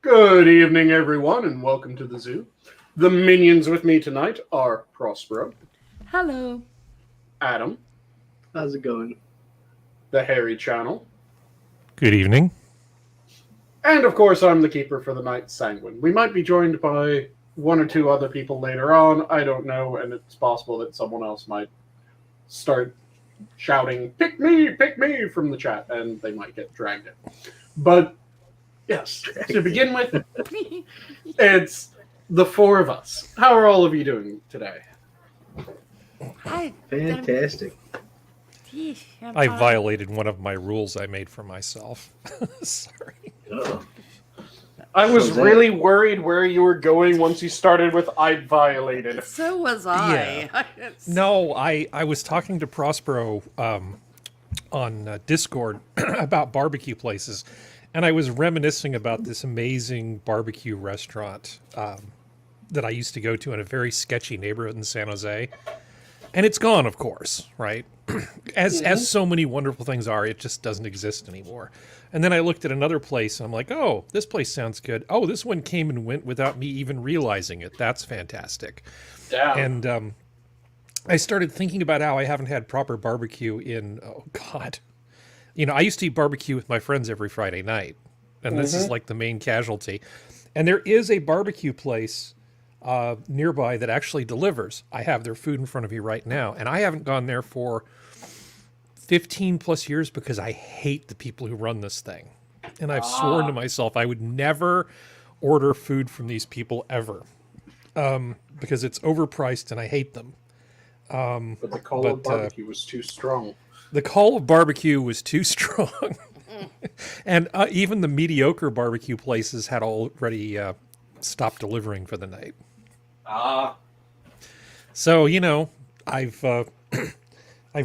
Good evening, everyone, and welcome to the zoo. The minions with me tonight are Prospero, Hello. Adam, How's it going? the Hairy Channel, Good evening. and of course, I'm the keeper for the night, Sanguine. We might be joined by one or two other people later on. I don't know, and it's possible that someone else might start shouting, pick me, from the chat, and they might get dragged in. But, yes, to begin with, it's the four of us. How are all of you doing today? Hi. Fantastic. I violated one of my rules I made for myself. Sorry. Oh. I was that? really worried where you were going once you started with I violated. So was I. No, I was talking to Prospero on Discord about barbecue places, and I was reminiscing about this amazing barbecue restaurant that I used to go to in a very sketchy neighborhood in San Jose. And it's gone, of course, right? As so many wonderful things are, it just doesn't exist anymore. And then I looked at another place, and I'm like, oh, this place sounds good. Oh, this one came and went without me even realizing it. That's fantastic. Damn. And I started thinking about how I haven't had proper barbecue in, oh, God. You know, I used to eat barbecue with my friends every Friday night, and this is like the main casualty. And there is a barbecue place nearby that actually delivers. I have their food in front of me right now, and I haven't gone there for 15 plus years because I hate the people who run this thing. And I've sworn to myself I would never order food from these people ever because it's overpriced and I hate them. But the call of barbecue was too strong. The call of barbecue was too strong. And even the mediocre barbecue places had already stopped delivering for the night. So, you know, I've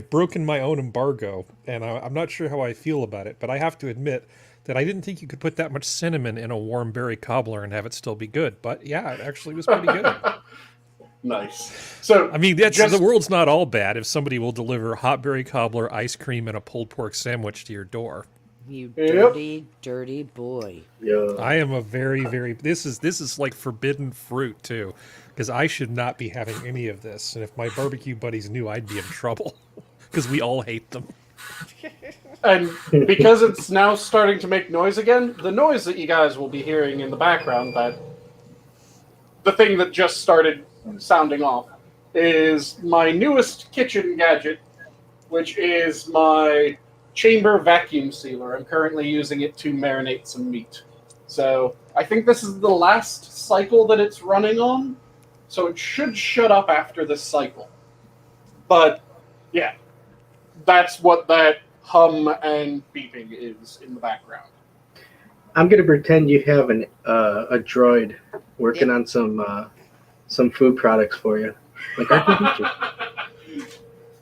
broken my own embargo, and I'm not sure how I feel about it, but I have to admit that I didn't think you could put that much cinnamon in a warm berry cobbler and have it still be good. But yeah, it actually was pretty good. Nice. So I mean, the world's not all bad if somebody will deliver hot berry cobbler, ice cream, and a pulled pork sandwich to your door. You dirty, dirty boy. Yeah. I am a very, very. This is like forbidden fruit too, because I should not be having any of this. And if my barbecue buddies knew, I'd be in trouble, because we all hate them. And because it's now starting to make noise again, the noise that you guys will be hearing in the background, that the thing that just started sounding off, is my newest kitchen gadget, which is my chamber vacuum sealer. I'm currently using it to marinate some meat. So I think this is the last cycle that it's running on, so it should shut up after this cycle. But yeah, that's what that hum and beeping is in the background. I'm gonna pretend you have a droid working on some food products for you. Like I can teach you.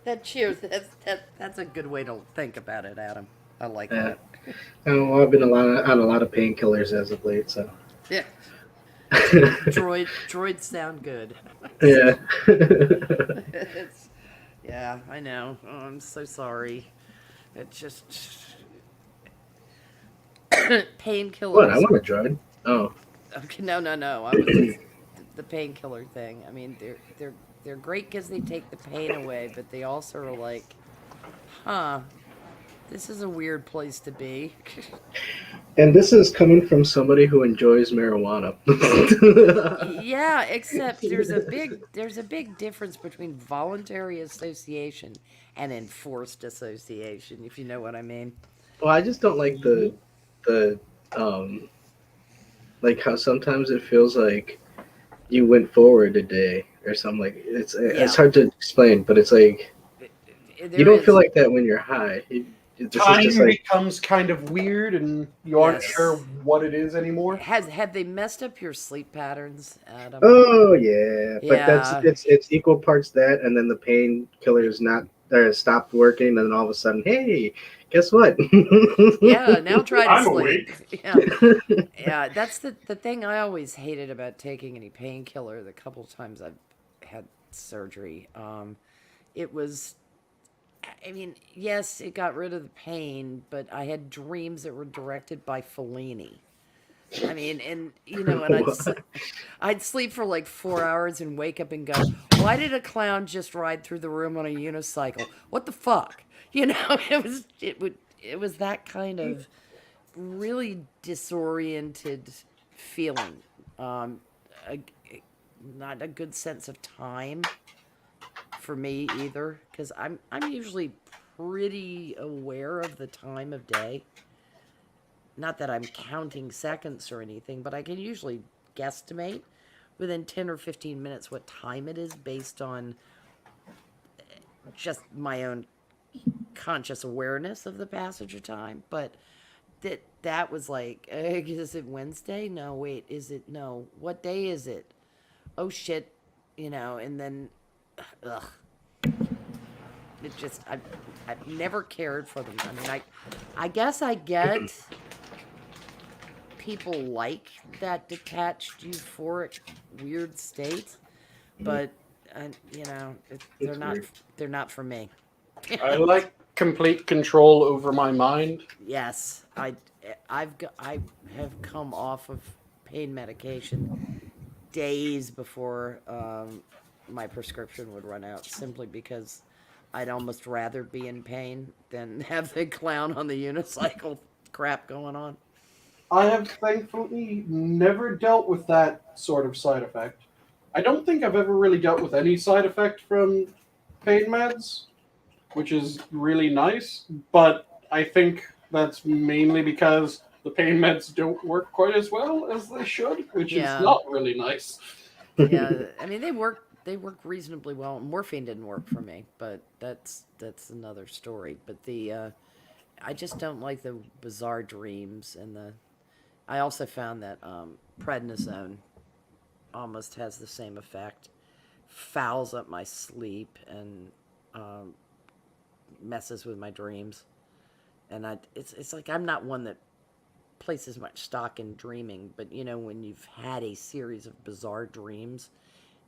That cheers. That's a good way to think about it, Adam. I like that. Oh, I've been on a lot of painkillers as of late, so. Yeah. Droids sound good. Yeah. Yeah, I know. Oh, I'm so sorry. It just painkillers. What? I want a droid. Oh. Okay, no. I was the painkiller thing. I mean, they're great because they take the pain away, but they also are like, this is a weird place to be. And this is coming from somebody who enjoys marijuana. Yeah, except there's a big difference between voluntary association and enforced association, if you know what I mean. Well, I just don't like the like how sometimes it feels like you went forward a day or something. Like it's hard to explain, but it's like you don't feel like that when you're high. Time becomes kind of weird, and you aren't sure what it is anymore. Have they messed up your sleep patterns, Adam? Oh yeah, but it's equal parts that, and then the painkiller is not there, stopped working, and then all of a sudden, hey, guess what? Yeah, now try to I'm sleep. awake. Yeah, that's the thing I always hated about taking any painkiller. The couple of times I've had surgery, it was. I mean, yes, it got rid of the pain, but I had dreams that were directed by Fellini. I mean, and and I'd sleep for like 4 hours and wake up and go, "Why did a clown just ride through the room on a unicycle? What the fuck?" It was that kind of really disoriented feeling. A, not a good sense of time for me either, because I'm usually pretty aware of the time of day. Not that I'm counting seconds or anything, but I can usually guesstimate within 10 or 15 minutes what time it is based on just my own conscious awareness of the passage of time. But that was like, is it Wednesday? No, wait, is it? No, what day is it? Oh shit, and then, ugh. It just, I've never cared for them. I mean, I guess I get people like that detached, euphoric, weird state, but they're not for me. I like complete control over my mind. Yes, I have come off of pain medication days before my prescription would run out, simply because I'd almost rather be in pain than have the clown on the unicycle crap going on. I have thankfully never dealt with that sort of side effect. I don't think I've ever really dealt with any side effect from pain meds, which is really nice, but I think that's mainly because the pain meds don't work quite as well as they should, which is not really nice. Yeah, I mean, they work reasonably well. Morphine didn't work for me, but that's another story. But I just don't like the bizarre dreams, and I also found that prednisone almost has the same effect, fouls up my sleep and messes with my dreams. And it's like, I'm not one that places much stock in dreaming, but when you've had a series of bizarre dreams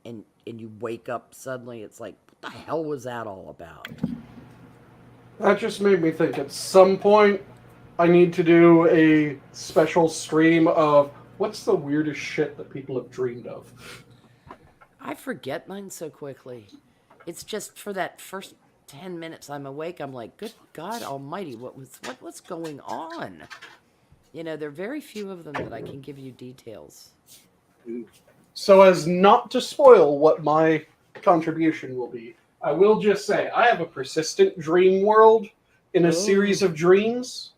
and you wake up suddenly, it's like, what the hell was that all about? That just made me think at some point I need to do a special stream of what's the weirdest shit that people have dreamed of. I forget mine so quickly. It's just for that first 10 minutes I'm awake, I'm like, good God almighty, what's going on? There are very few of them that I can give you details. So as not to spoil what my contribution will be, I will just say I have a persistent dream world in a series of dreams.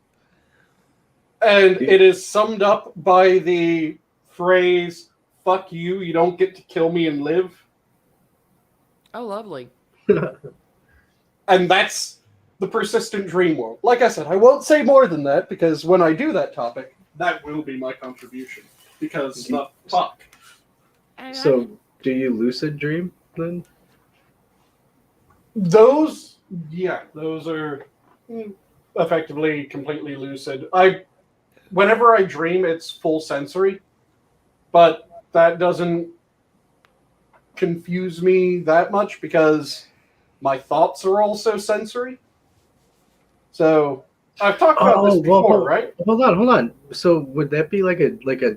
And it is summed up by the phrase, "Fuck you, you don't get to kill me and live." Oh, lovely. And that's the persistent dream world. Like I said, I won't say more than that, because when I do that topic, that will be my contribution. Because the fuck. So, do you lucid dream then? Those are effectively completely lucid. Whenever I dream, it's full sensory, but that doesn't confuse me that much because my thoughts are also sensory. So I've talked about this before, right? Hold on. So would that be like a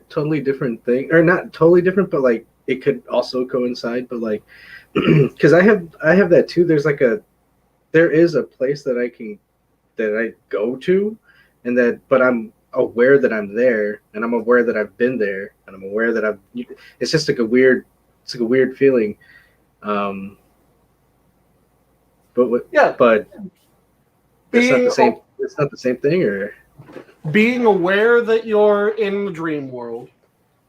totally different thing, or not totally different, but like it could also coincide? But like, because I have that too. There is a place that I go to, but I'm aware that I'm there, and I'm aware that I've been there, and I'm aware that it's just like a weird feeling. But it's not the same. It's not the same thing, or being aware that you're in the dream world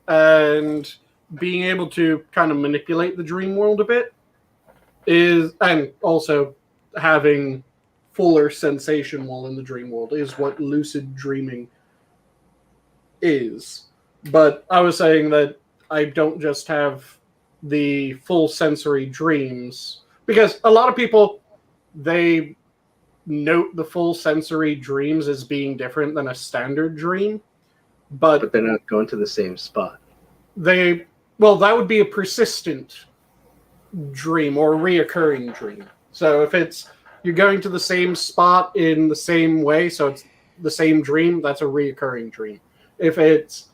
and being able to kind of manipulate the dream world a bit and also having fuller sensation while in the dream world is what lucid dreaming is. But I was saying that I don't just have the full sensory dreams, because a lot of people, they note the full sensory dreams as being different than a standard dream, but they're not going to the same spot. That would be a persistent dream or reoccurring dream. So if you're going to the same spot in the same way, so it's the same dream, that's a reoccurring dream. If it's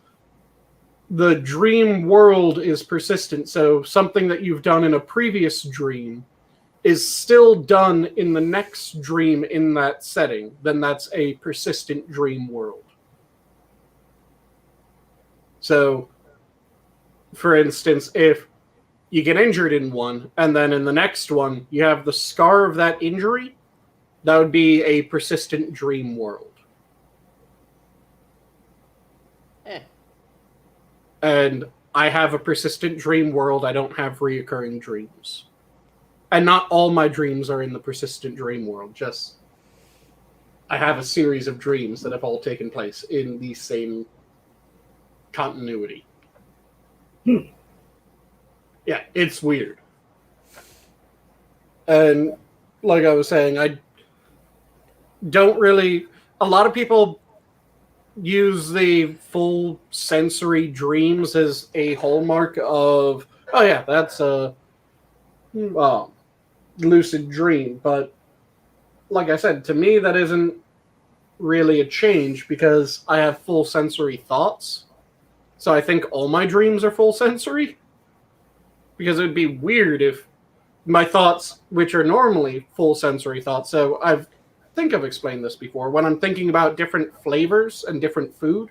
the dream world is persistent. So something that you've done in a previous dream is still done in the next dream in that setting. Then that's a persistent dream world. So, for instance, if you get injured in one, and then in the next one, you have the scar of that injury, that would be a persistent dream world. And I have a persistent dream world. I don't have reoccurring dreams. And not all my dreams are in the persistent dream world. Just, I have a series of dreams that have all taken place in the same continuity. Yeah, it's weird. And like I was saying, I don't really... A lot of people use the full sensory dreams as a hallmark of, oh yeah, that's a lucid dream. But like I said, to me, that isn't really a change because I have full sensory thoughts. So I think all my dreams are full sensory. Because it would be weird if my thoughts, which are normally full sensory thoughts, so I think I've explained this before, when I'm thinking about different flavors and different food,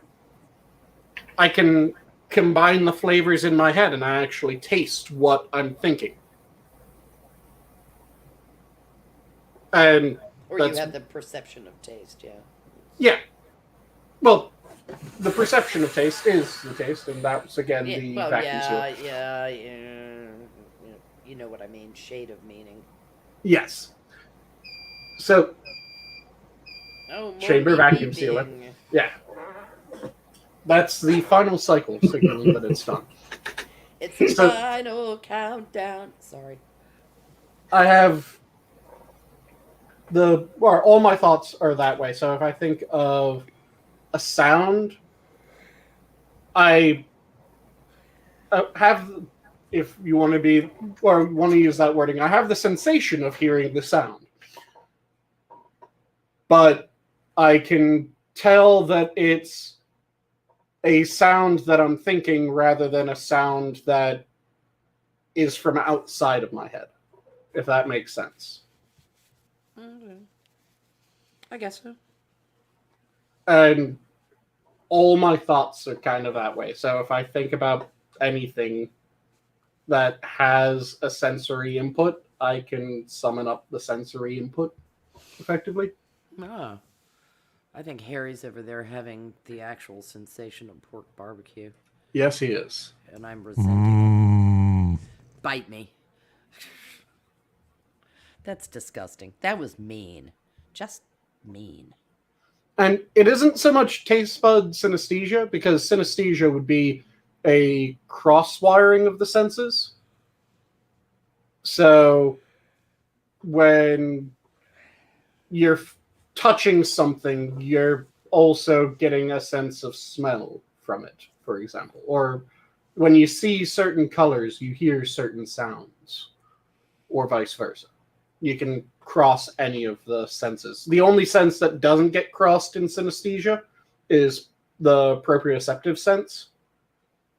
I can combine the flavors in my head and I actually taste what I'm thinking. And or you have the perception of taste, yeah. Yeah. Well, the perception of taste is the taste, and that's, again, the vacuum seal. Yeah. You know what I mean, shade of meaning. Yes. So, chamber vacuum beeping. sealer. Yeah. That's the final cycle signaling that it's done. It's the final countdown. Sorry. I have all my thoughts are that way. So if I think of a sound, I have, if you want to be, or want to use that wording, I have the sensation of hearing the sound. But I can tell that it's a sound that I'm thinking rather than a sound that is from outside of my head, if that makes sense. Okay. I guess so. And all my thoughts are kind of that way. So if I think about anything that has a sensory input, I can summon up the sensory input effectively. Ah. I think Harry's over there having the actual sensation of pork barbecue. Yes, he is. And I'm resenting it. Bite me. That's disgusting. That was mean. Just mean. And it isn't so much taste bud synesthesia, because synesthesia would be a cross-wiring of the senses. So when you're touching something, you're also getting a sense of smell from it, for example. Or when you see certain colors, you hear certain sounds, or vice versa. You can cross any of the senses. The only sense that doesn't get crossed in synesthesia is the proprioceptive sense,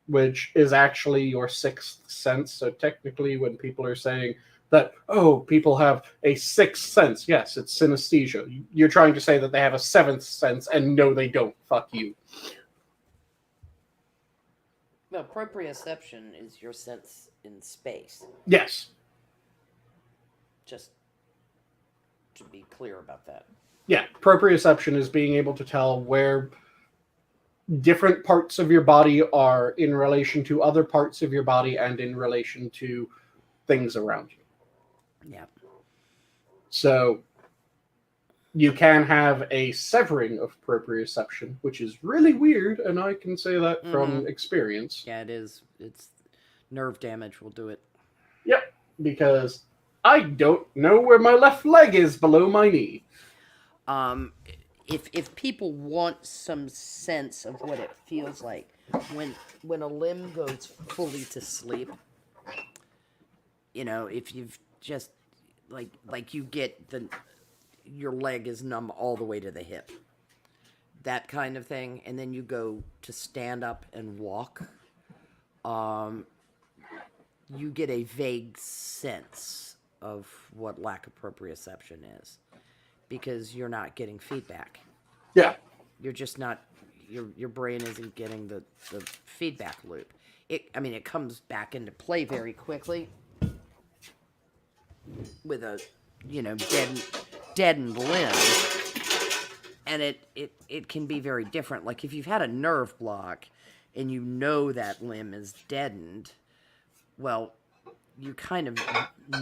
which is actually your sixth sense. So technically, when people are saying that, oh, people have a sixth sense, yes, it's synesthesia. You're trying to say that they have a seventh sense, and no, they don't. Fuck you. Well, proprioception is your sense in space. Yes. Just to be clear about that. Yeah, proprioception is being able to tell where different parts of your body are in relation to other parts of your body and in relation to things around you. Yeah. So you can have a severing of proprioception, which is really weird, and I can say that from experience. Yeah, it is. It's nerve damage will do it. Yep, because I don't know where my left leg is below my knee. If people want some sense of what it feels like when a limb goes fully to sleep, you know, if you've just like you get your leg is numb all the way to the hip, that kind of thing, and then you go to stand up and walk, you get a vague sense of what lack of proprioception is because you're not getting feedback. Yeah. You're just not, your brain isn't getting the feedback loop. It comes back into play very quickly with a, deadened limb. And it can be very different. Like if you've had a nerve block and you know that limb is deadened, well, you kind of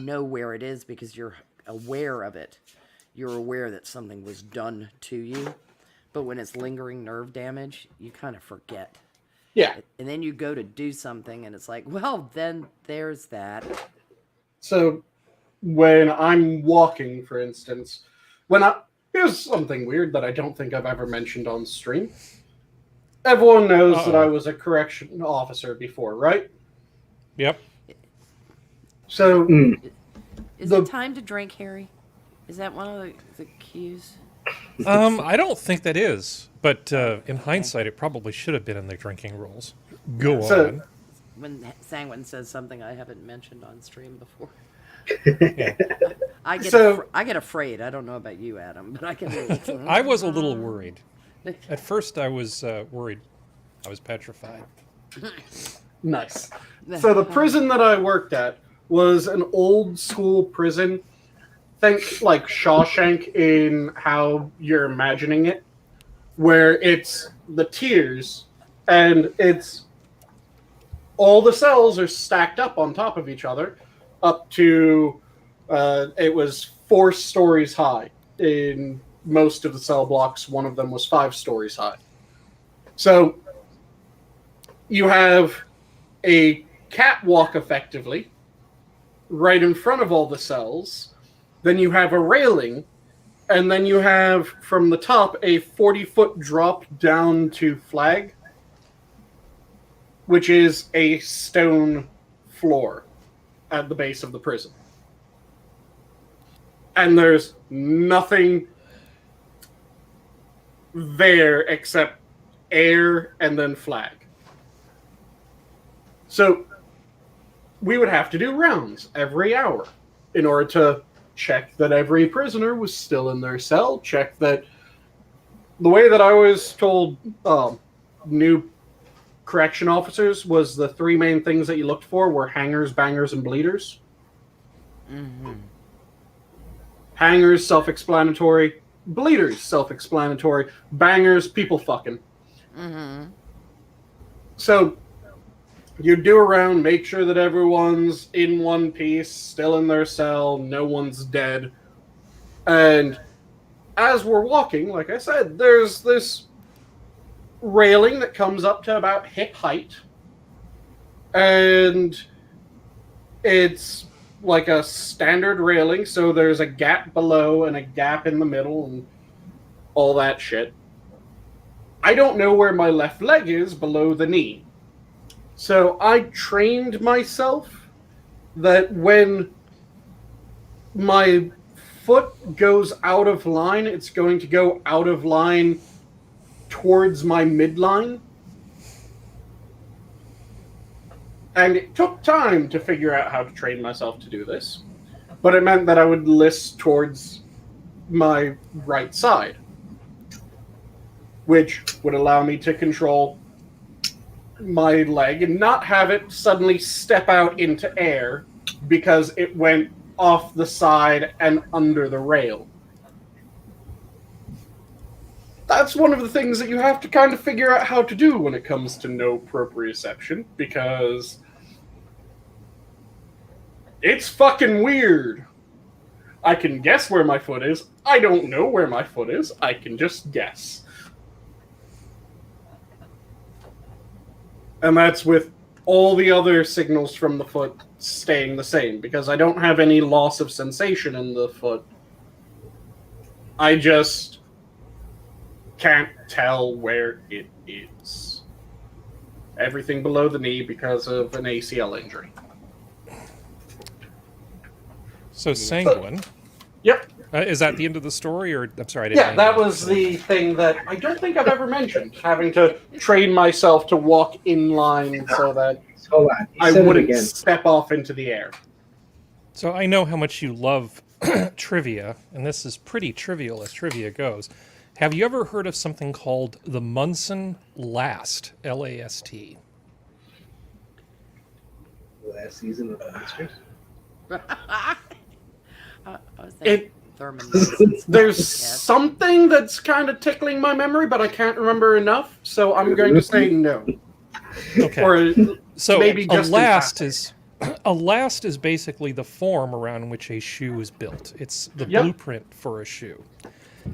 know where it is because you're aware of it. You're aware that something was done to you. But when it's lingering nerve damage, you kind of forget. Yeah. And then you go to do something and it's like, well, then there's that. So when I'm walking, for instance, here's something weird that I don't think I've ever mentioned on stream. Everyone knows that I was a correction officer before, right? Yep. So Is it time to drink, Harry? Is that one of the cues? I don't think that is, but in hindsight, it probably should have been in their drinking rules. Go on. When Sanguine says something I haven't mentioned on stream before. Yeah. I get afraid. I don't know about you, Adam, but I get. I was a little worried. At first, I was worried. I was petrified. Nice. So the prison that I worked at was an old school prison. Think like Shawshank in how you're imagining it, where it's the tiers and it's all the cells are stacked up on top of each other up to it was 4 stories high. In most of the cell blocks, one of them was 5 stories high. So you have a catwalk effectively right in front of all the cells. Then you have a railing, and then you have, from the top, a 40-foot drop down to flag, which is a stone floor at the base of the prison. And there's nothing there except air and then flag. So we would have to do rounds every hour in order to check that every prisoner was still in their cell, check that the way that I always told new correction officers was the 3 main things that you looked for were hangers, bangers, and bleeders. Mm-hmm. Hangers, self-explanatory. Bleeders, self-explanatory. Bangers, people fucking. Mm-hmm. So you do a round, make sure that everyone's in one piece, still in their cell, no one's dead. And as we're walking, like I said, there's this railing that comes up to about hip height. And it's like a standard railing, so there's a gap below and a gap in the middle and all that shit. I don't know where my left leg is below the knee. So I trained myself that when my foot goes out of line, it's going to go out of line towards my midline. And it took time to figure out how to train myself to do this. But it meant that I would list towards my right side, which would allow me to control my leg and not have it suddenly step out into air because it went off the side and under the rail. That's one of the things that you have to kind of figure out how to do when it comes to no proprioception, because it's fucking weird. I can guess where my foot is. I don't know where my foot is. I can just guess. And that's with all the other signals from the foot staying the same, because I don't have any loss of sensation in the foot. I just can't tell where it is. Everything below the knee because of an ACL injury. So Sanguine. Yep. Is that the end of the story, or I'm sorry? I didn't Yeah, that was the thing that I don't think I've ever mentioned. Having to train myself to walk in line so that Hold on. You I said it wouldn't again. step off into the air. So I know how much you love trivia, and this is pretty trivial as trivia goes. Have you ever heard of something called the Munson Last, L-A-S-T? Last season of Monsters. I was thinking Thurman. There's Yes. something that's kind of tickling my memory, but I can't remember enough, so I'm going to say no. Okay. Or So maybe a just in last passing. is a last is basically the form around which a shoe is built. It's the Yep. blueprint for a shoe.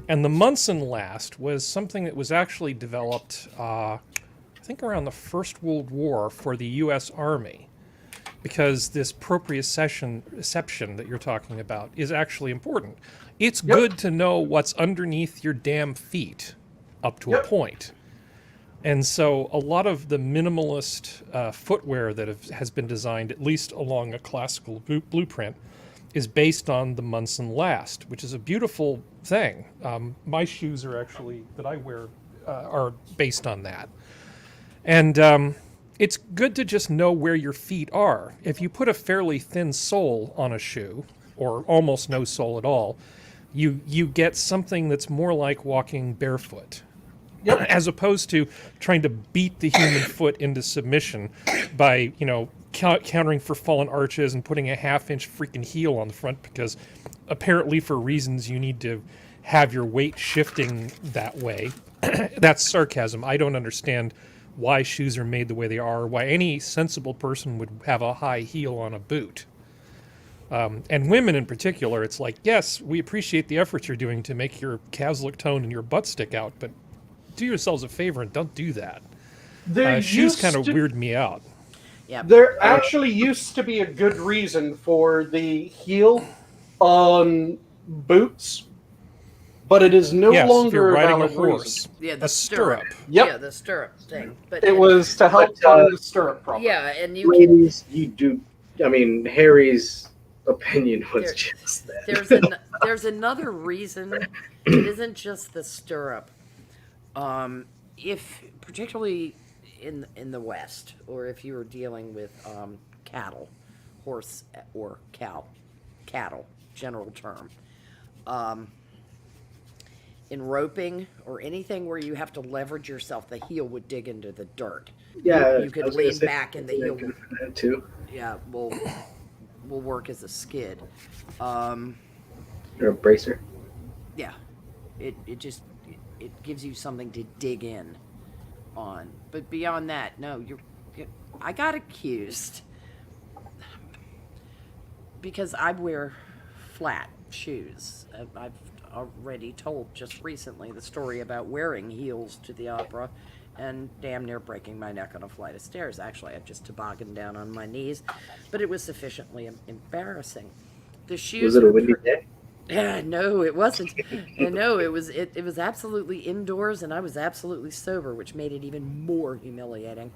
And the Munson last was something that was actually developed, I think, around the First World War for the U.S. Army, because this proprioception that you're talking about is actually important. It's Yep. good to know what's underneath your damn feet up to a Yep. point. And so a lot of the minimalist footwear that has been designed, at least along a classical blueprint, is based on the Munson Last, which is a beautiful thing. My shoes are actually, that I wear, are based on that. And it's good to just know where your feet are. If you put a fairly thin sole on a shoe, or almost no sole at all, you get something that's more like walking barefoot. Yep. As opposed to trying to beat the human foot into submission by, countering for fallen arches and putting a half-inch freaking heel on the front, because apparently for reasons you need to have your weight shifting that way. That's sarcasm. I don't understand why shoes are made the way they are, why any sensible person would have a high heel on a boot. And women in particular, it's like, yes, we appreciate the effort you're doing to make your calves look toned and your butt stick out, but do yourselves a favor and don't do that. Shoes kind of weird me out. Yeah. There actually used to be a good reason for the heel on boots, but it is no Yes, if you're longer a riding a valid horse. reason. Yeah, the A stirrup. Yep. Yeah, the stirrup thing. But It was to help But, fund the stirrup problem. Yeah, and you can, Ladies, you do. I mean, Harry's opinion was There- just that. there's another reason. It isn't just the stirrup. If particularly in the West, or if you were dealing with cattle, horse or cattle, general term. In roping or anything where you have to leverage yourself, the heel would dig into the dirt. Yeah, you I could was gonna lean say, back and the yeah, heel good for that too. will work as a skid. Or a bracer. Yeah, it gives you something to dig in on. But beyond that, no, I got accused because I wear flat shoes. I've already told just recently the story about wearing heels to the opera and damn near breaking my neck on a flight of stairs. Actually, I just tobogganed down on my knees, but it was sufficiently embarrassing. The shoes Was it a were windy day? no, it wasn't. No, it was absolutely indoors, and I was absolutely sober, which made it even more humiliating.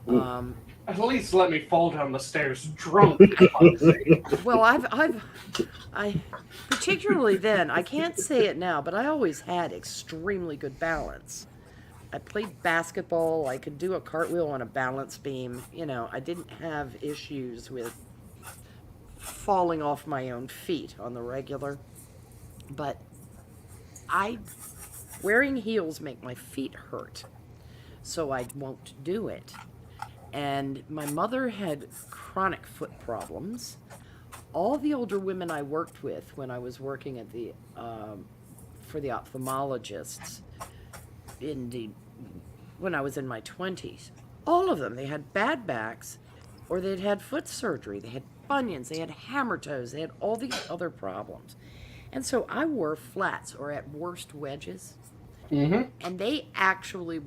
At least let me fall down the stairs drunk. Well, I particularly then, I can't say it now, but I always had extremely good balance. I played basketball. I could do a cartwheel on a balance beam. I didn't have issues with falling off my own feet on the regular. But wearing heels make my feet hurt, so I won't do it. And my mother had chronic foot problems. All the older women I worked with when I was working at for the ophthalmologists when I was in my 20s, all of them, they had bad backs, or they'd had foot surgery, they had bunions, they had hammer toes, they had all these other problems. And so I wore flats, or at worst wedges. Mm-hmm. And they actually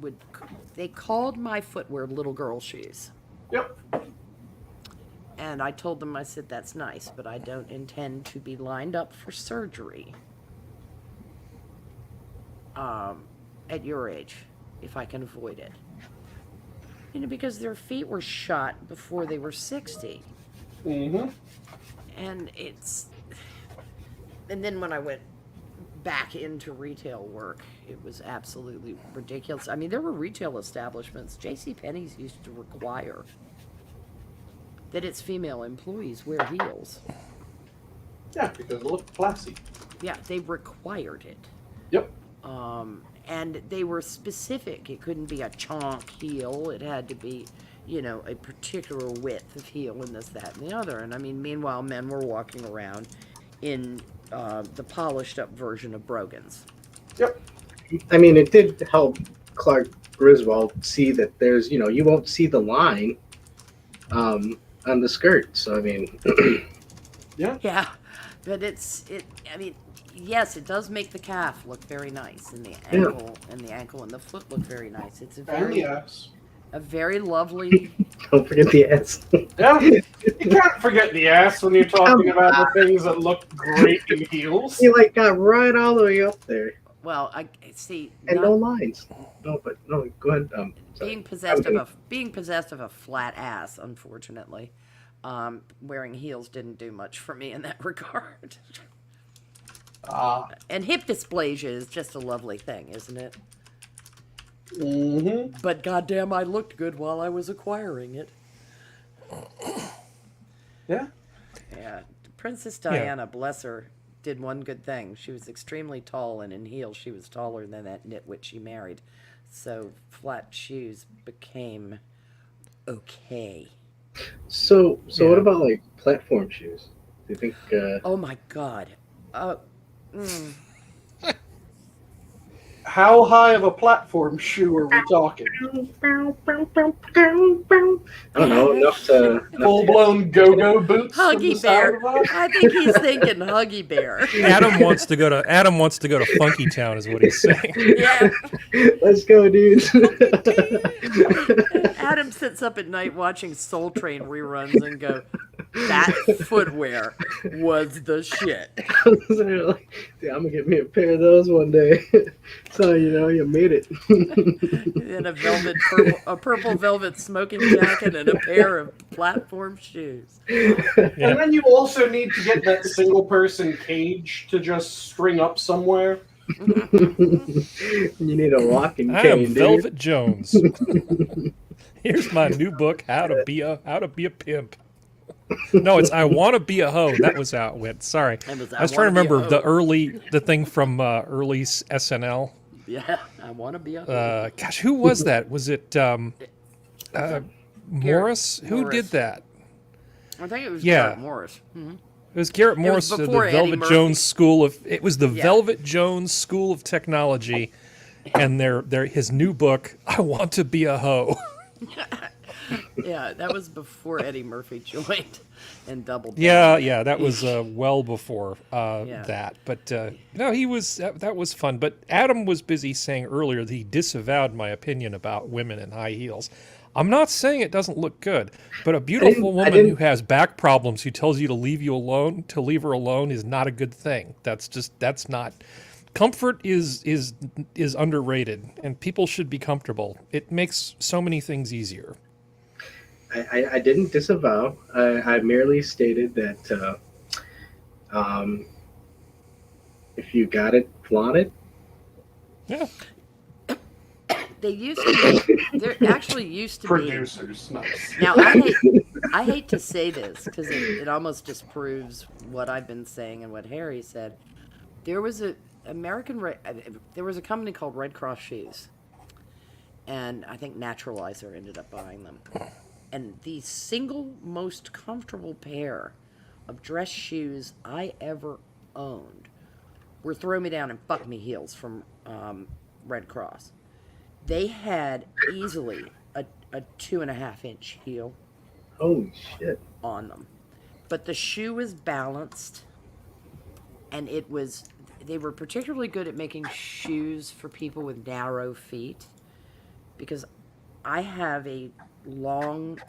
they called my footwear little girl shoes. Yep. And I told them, I said, that's nice, but I don't intend to be lined up for surgery at your age, if I can avoid it. Because their feet were shot before they were 60. Mm-hmm. And then when I went back into retail work, it was absolutely ridiculous. I mean, there were retail establishments. JCPenney's used to require that its female employees wear heels. Yeah, because it looked classy. Yeah, they required it. Yep. And they were specific. It couldn't be a chonk heel. It had to be, a particular width of heel and this, that, and the other. And I mean, meanwhile, men were walking around in the polished up version of brogans. Yep. I mean, it did help Clark Griswold see that there's, you won't see the line on the skirt. So, I mean, Yeah. Yeah, but yes, it does make the calf look very nice, and the ankle and the foot look very nice. It's And the ass. a very lovely. don't forget the ass. Yeah. You can't forget the ass when you're talking about the things that look great in heels. He got right all the way up there, Well, I see. and no lines. No, go ahead. Sorry. Being possessed of a flat ass, unfortunately, wearing heels didn't do much for me in that regard. And hip dysplasia is just a lovely thing, isn't it? Mm-hmm. But goddamn, I looked good while I was acquiring it. Yeah. Yeah, Princess Diana, bless her, did one good thing. She was extremely tall, and in heels, she was taller than that nitwit she married. So flat shoes became okay. So what about platform shoes? Do you think? Oh my god. How high of a platform shoe are we talking? I don't know, enough to Full-blown go-go boots? from the Huggy Bear. side of us? I think he's thinking Huggy Bear. Adam wants to go to Funky Town, is what he's saying. Yeah. Let's go, dudes. Adam sits up at night watching Soul Train reruns and go, that footwear was the shit. I'm gonna get me a pair of those one day. So you made it. In a purple velvet smoking jacket and a pair of platform shoes. And then you also need to get that single-person cage to just string up somewhere. You need a walking cane. I am dude. Velvet Jones. Here's my new book, How to Be a Pimp. No, it's I Want to Be a Hoe. That was how it went. Sorry. I was trying to remember the thing from early SNL. Yeah, I want to be a hoe. Gosh, who was that? Was it Morris? Who did that? I think it was Yeah. Garrett Morris. Mm-hmm. It was Garrett Morris, the before Eddie Velvet Murphy. Jones School of. It was the Yeah. Velvet Jones School of Technology, and his new book, I Want to Be a Hoe. Yeah, that was before Eddie Murphy joined and doubled down. Yeah, that was well before Yeah. that. But no, that was fun. But Adam was busy saying earlier that he disavowed my opinion about women in high heels. I'm not saying it doesn't look good, but a beautiful woman who has back problems who tells you to leave her alone is not a good thing. That's not. Comfort is underrated, and people should be comfortable. It makes so many things easier. I didn't disavow. I merely stated that if you got it, flaunt it. Yeah. There actually used to Producers, nice. be. Now, I hate to say this because it almost disproves what I've been saying and what Harry said. There was there was a company called Red Cross Shoes, and I think Naturalizer ended up buying them. And the single most comfortable pair of dress shoes I ever owned were Throw Me Down and Fuck Me heels from Red Cross. They had easily a 2.5-inch heel Holy shit. on them. But the shoe was balanced, and they were particularly good at making shoes for people with narrow feet, because I have a long,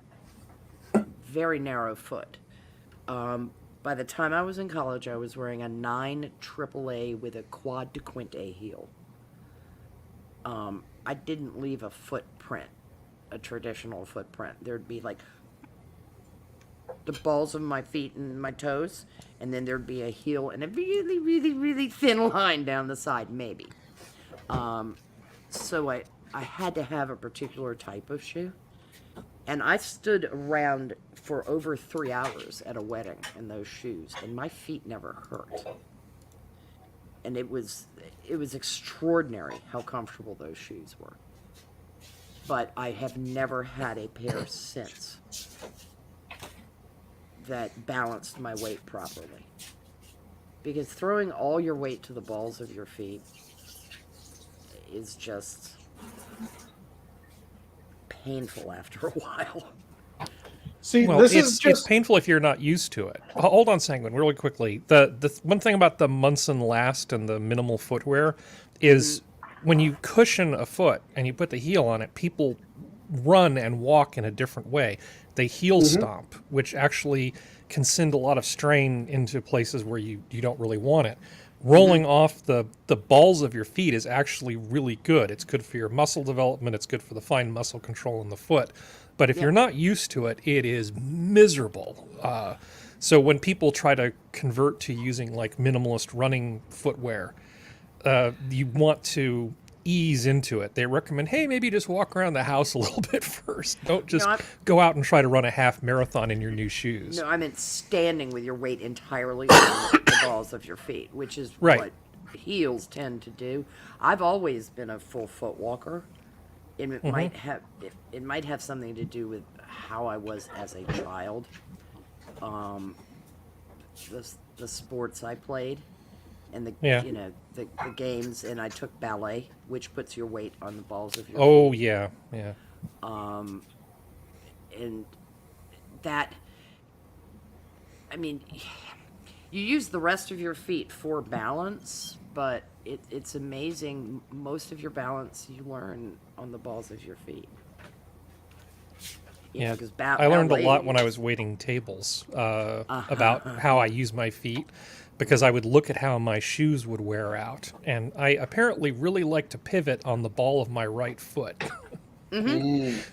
very narrow foot. By the time I was in college, I was wearing a 9 AAA with a quad de quinte heel. I didn't leave a footprint, a traditional footprint. There'd be the balls of my feet and my toes, and then there'd be a heel and a really, really, really thin line down the side, maybe. So I had to have a particular type of shoe. And I stood around for over 3 hours at a wedding in those shoes, and my feet never hurt. And it was extraordinary how comfortable those shoes were. But I have never had a pair since that balanced my weight properly. Because throwing all your weight to the balls of your feet is just painful after a while. See, Well, this it's, is just it's painful if you're not used to it. Hold on, Sanguine, really quickly. The one thing about the Munson Last and the minimal footwear is when you cushion a foot and you put the heel on it, people run and walk in a different way. They heel stomp, which actually can send a lot of strain into places where you don't really want it. Rolling off the balls of your feet is actually really good. It's good for your muscle development. It's good for the fine muscle control in the foot. But if you're not used to it, it is miserable. So when people try to convert to using like minimalist running footwear, you want to ease into it. They recommend, hey, maybe just walk around the house a little bit first. Don't just go out and try to run a half marathon in your new shoes. No, I meant standing with your weight entirely on the balls of your feet, which is what heels tend to do. I've always been a full foot walker. It might have something to do with how I was as a child. The sports I played, and the games, and I took ballet, which puts your weight on the balls of your feet. Oh yeah. And that, I mean, you use the rest of your feet for balance, but it's amazing. Most of your balance you learn on the balls of your feet. I learned a lot when I was waiting tables about how I use my feet, because I would look at how my shoes would wear out, and I apparently really like to pivot on the ball of my right foot.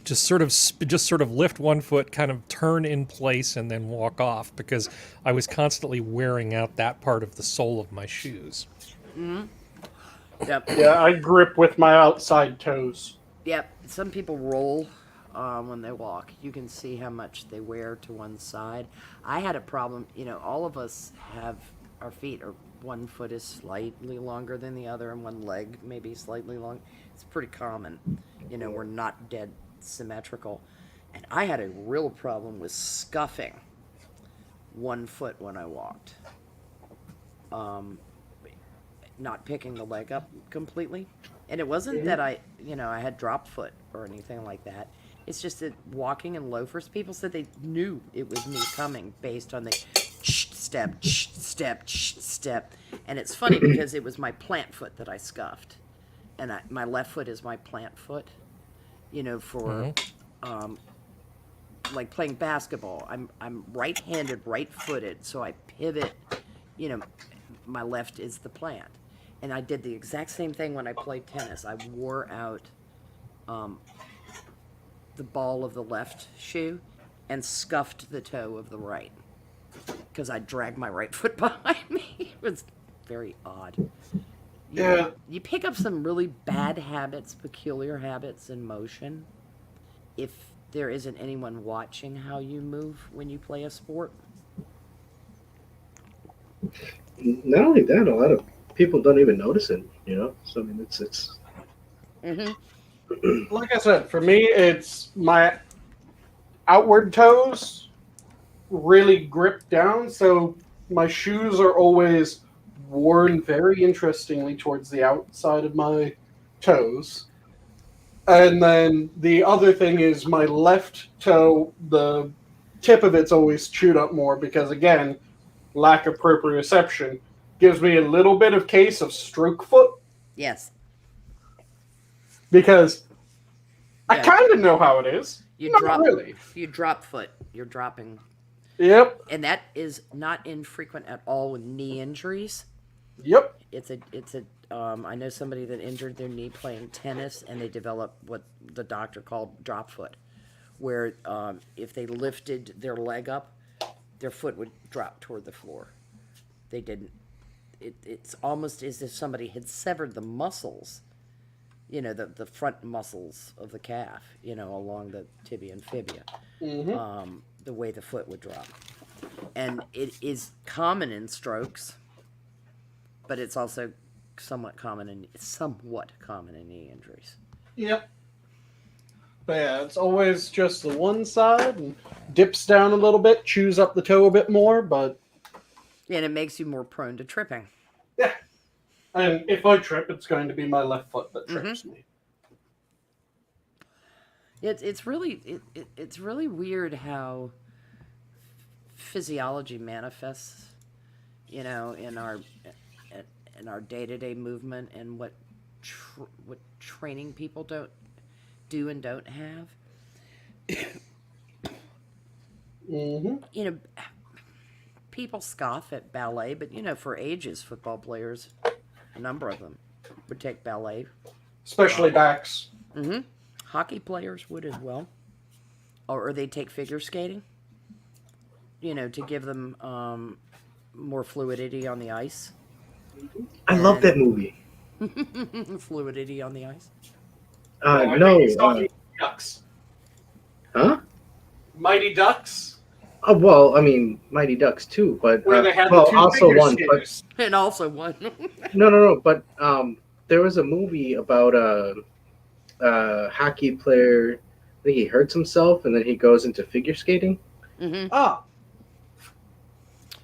Just sort of lift one foot, kind of turn in place, and then walk off, because I was constantly wearing out that part of the sole of my shoes. Yep. yeah, I grip with my outside toes. Yep. Some people roll when they walk. You can see how much they wear to one side. I had a problem. All of us have our feet, or one foot is slightly longer than the other, and one leg maybe slightly long. It's pretty common. We're not dead symmetrical. And I had a real problem with scuffing one foot when I walked. Not picking the leg up completely. And it wasn't that I had drop foot or anything like that. It's just that walking in loafers, people said they knew it was me coming based on the step, step. And it's funny because it was my plant foot that I scuffed. And my left foot is my plant foot, for like playing basketball. I'm right-handed, right-footed, so I pivot, my left is the plant. And I did the exact same thing when I played tennis. I wore out the ball of the left shoe and scuffed the toe of the right, because I dragged my right foot behind me. It was very odd. You pick up some really bad habits, peculiar habits in motion, if there isn't anyone watching how you move when you play a sport. Not only that, a lot of people don't even notice it, So I mean, it's. Like I said, for me, it's my outward toes really grip down, so my shoes are always worn very interestingly towards the outside of my toes. And then the other thing is my left toe, the tip of it's always chewed up more because, again, lack of proprioception gives me a little bit of case of stroke foot. Yes. Because I kind of know how it is. You Not really. You drop foot. You're dropping. Yep. And that is not infrequent at all with knee injuries. Yep. It's a I know somebody that injured their knee playing tennis, and they developed what the doctor called drop foot, where if they lifted their leg up, their foot would drop toward the floor. They didn't. It's almost as if somebody had severed the muscles the front muscles of the calf, along the tibia and fibia, the way the foot would drop. And it is common in strokes, but it's also somewhat common in knee injuries. Yep. But yeah, it's always just the one side and dips down a little bit, chews up the toe a bit more, but... And it makes you more prone to tripping. Yeah. And if I trip, it's going to be my left foot that trips me. It's really weird how physiology manifests, in our day-to-day movement, and what training people do and don't have. People scoff at ballet, but for ages, football players, a number of them, would take ballet. Especially backs. Hockey players would as well. Or they take figure skating, to give them more fluidity on the ice. I love that movie. Fluidity on the ice? No. Ducks. Huh? Mighty Ducks? Oh, well, I mean, Mighty Ducks too, but Where they had the two also figure one. skaters. And also one. No. But there was a movie about a hockey player. I think he hurts himself, and then he goes into figure skating. Ah.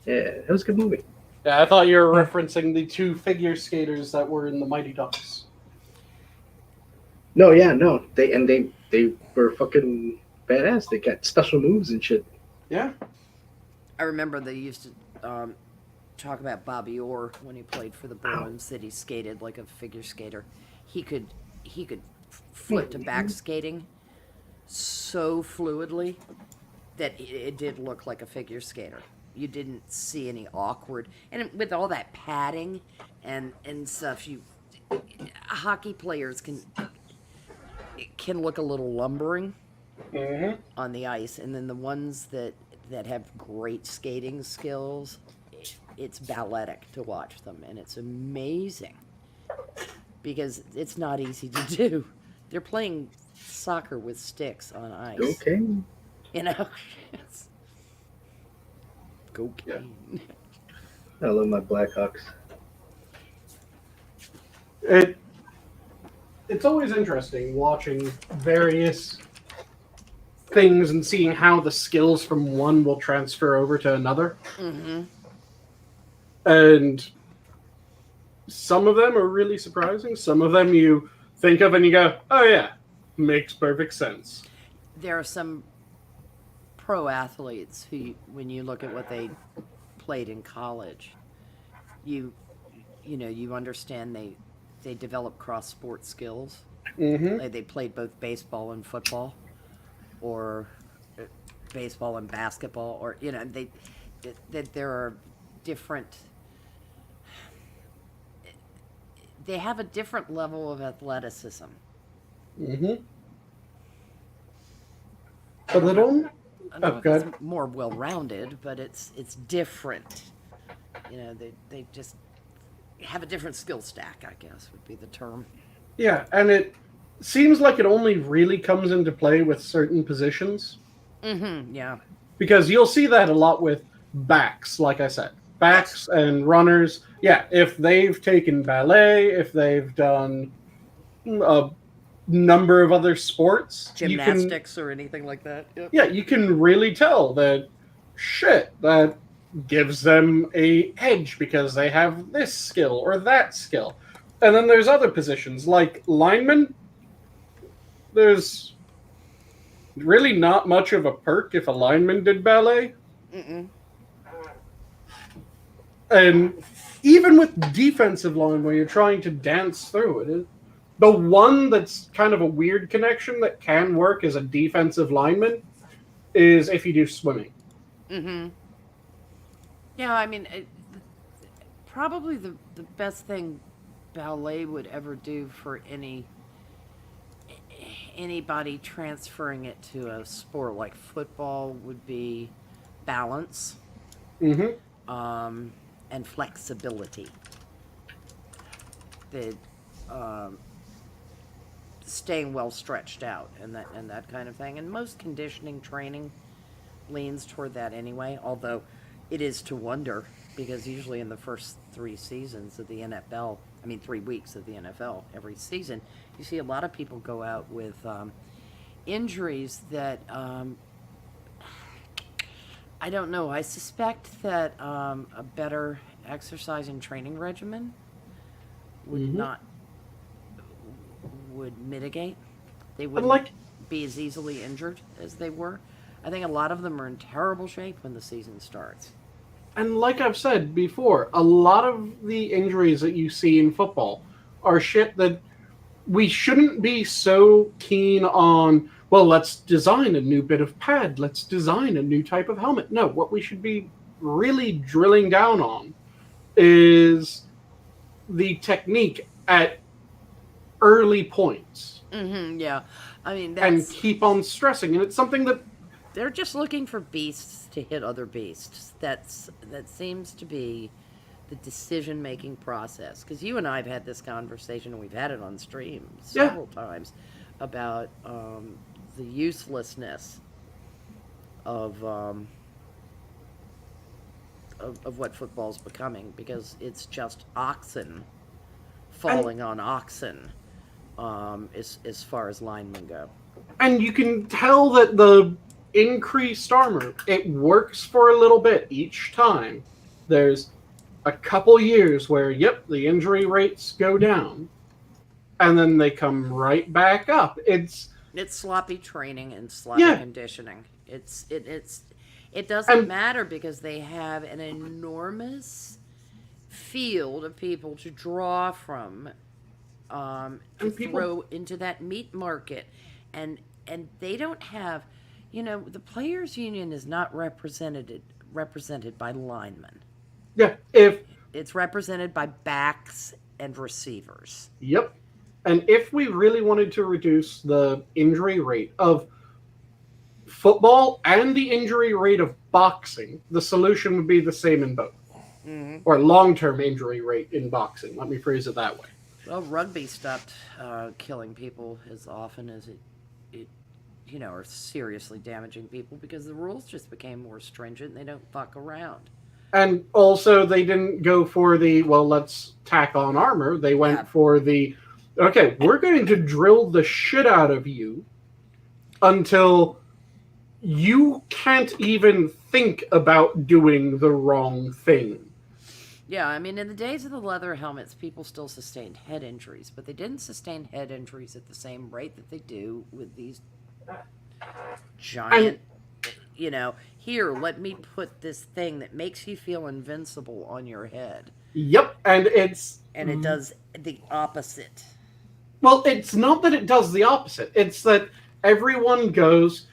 Yeah, it was a good movie. Yeah, I thought you were referencing the two figure skaters that were in the Mighty Ducks. No, yeah, no. They were fucking badass. They got special moves and shit. Yeah. I remember they used to talk about Bobby Orr when he played for the Bruins, that he skated like a figure skater. He could foot to back skating so fluidly that it did look like a figure skater. You didn't see any awkward, and with all that padding and stuff, hockey players can look a little lumbering on the ice, and then the ones that have great skating skills, it's balletic to watch them, and it's amazing because it's not easy to do. They're playing soccer with sticks on ice. Okay. It's cocaine. I love my Blackhawks. It's always interesting watching various things and seeing how the skills from one will transfer over to another. And some of them are really surprising. Some of them you think of and you go, oh yeah, makes perfect sense. There are some pro athletes who, when you look at what they played in college, you understand they develop cross sport skills. They played both baseball and football, or baseball and basketball, or that there are different. They have a different level of athleticism. But they don't. It's more well-rounded, but it's different. They just have a different skill stack, I guess would be the term. Yeah, and it seems like it only really comes into play with certain positions. Yeah. Because you'll see that a lot with backs, like I said. Backs and runners. Yeah, if they've taken ballet, if they've done a number of other sports. Gymnastics or anything like that. Yep. Yeah, you can really tell that that gives them a edge because they have this skill or that skill. And then there's other positions like linemen. There's really not much of a perk if a lineman did ballet. And even with defensive line where you're trying to dance through it, the one that's kind of a weird connection that can work as a defensive lineman is if you do swimming. Yeah, I mean, probably the best thing ballet would ever do for anybody transferring it to a sport like football would be balance and flexibility. staying well stretched out and that kind of thing. And most conditioning training leans toward that anyway, although it is to wonder, because usually in the first 3 seasons of the NFL, 3 weeks of the NFL every season, you see a lot of people go out with injuries that I don't know. I suspect that a better exercise and training regimen would mitigate. They wouldn't be as easily injured as they were. I think a lot of them are in terrible shape when the season starts. And like I've said before, a lot of the injuries that you see in football are shit that we shouldn't be so keen on, well, let's design a new bit of pad, let's design a new type of helmet. No, what we should be really drilling down on is the technique at early points. Yeah. And keep on stressing. And it's something that they're just looking for beasts to hit other beasts. That seems to be the decision-making process. Because you and I have had this conversation, and we've had it on stream several times, about the uselessness of what football's becoming, because it's just oxen falling on oxen as far as linemen go. And you can tell that the increased armor, it works for a little bit each time. There's a couple years where, the injury rates go down, and then they come right back up. It's sloppy training and sloppy conditioning. It doesn't matter, because they have an enormous field of people to draw from, to throw into that meat market, and they don't have, the players' union is not represented by linemen. Yeah, it's represented by backs and receivers. Yep. And if we really wanted to reduce the injury rate of football and the injury rate of boxing, the solution would be the same in both. Or long-term injury rate in boxing. Let me phrase it that way. Well, rugby stopped killing people as often as it or seriously damaging people, because the rules just became more stringent and they don't fuck around. And also, they didn't go for the, let's tack on armor. They went for the, okay, we're going to drill the shit out of you until you can't even think about doing the wrong thing. Yeah, in the days of the leather helmets, people still sustained head injuries, but they didn't sustain head injuries at the same rate that they do with these giant, here, let me put this thing that makes you feel invincible on your head. Yep, and it does the opposite. Well, it's not that it does the opposite. It's that everyone goes,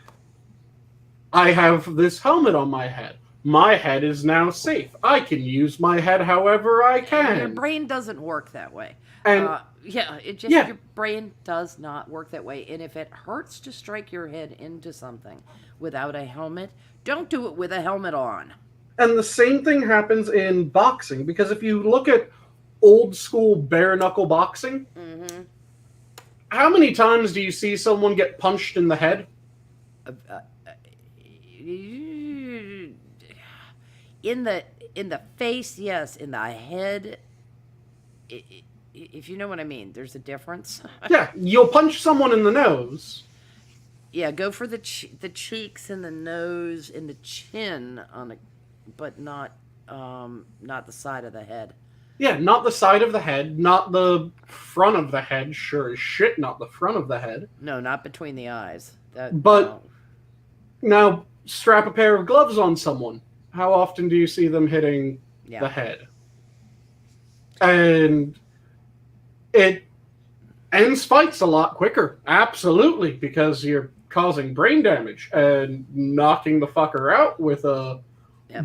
I have this helmet on my head. My head is now safe. I can use my head however I can. Your brain doesn't work that way. And your brain does not work that way. And if it hurts to strike your head into something without a helmet, don't do it with a helmet on. And the same thing happens in boxing, because if you look at old school bare knuckle boxing, how many times do you see someone get punched in the head? In the face, yes. In the head, if you know what I mean, there's a difference. Yeah, you'll punch someone in the nose. Yeah, go for the cheeks and the nose and the chin but not the side of the head. Yeah, not the side of the head, not the front of the head. Sure as shit, not the front of the head. No, not between the eyes. Now strap a pair of gloves on someone. How often do you see them hitting the head? And it ends fights a lot quicker. Absolutely, because you're causing brain damage and knocking the fucker out with a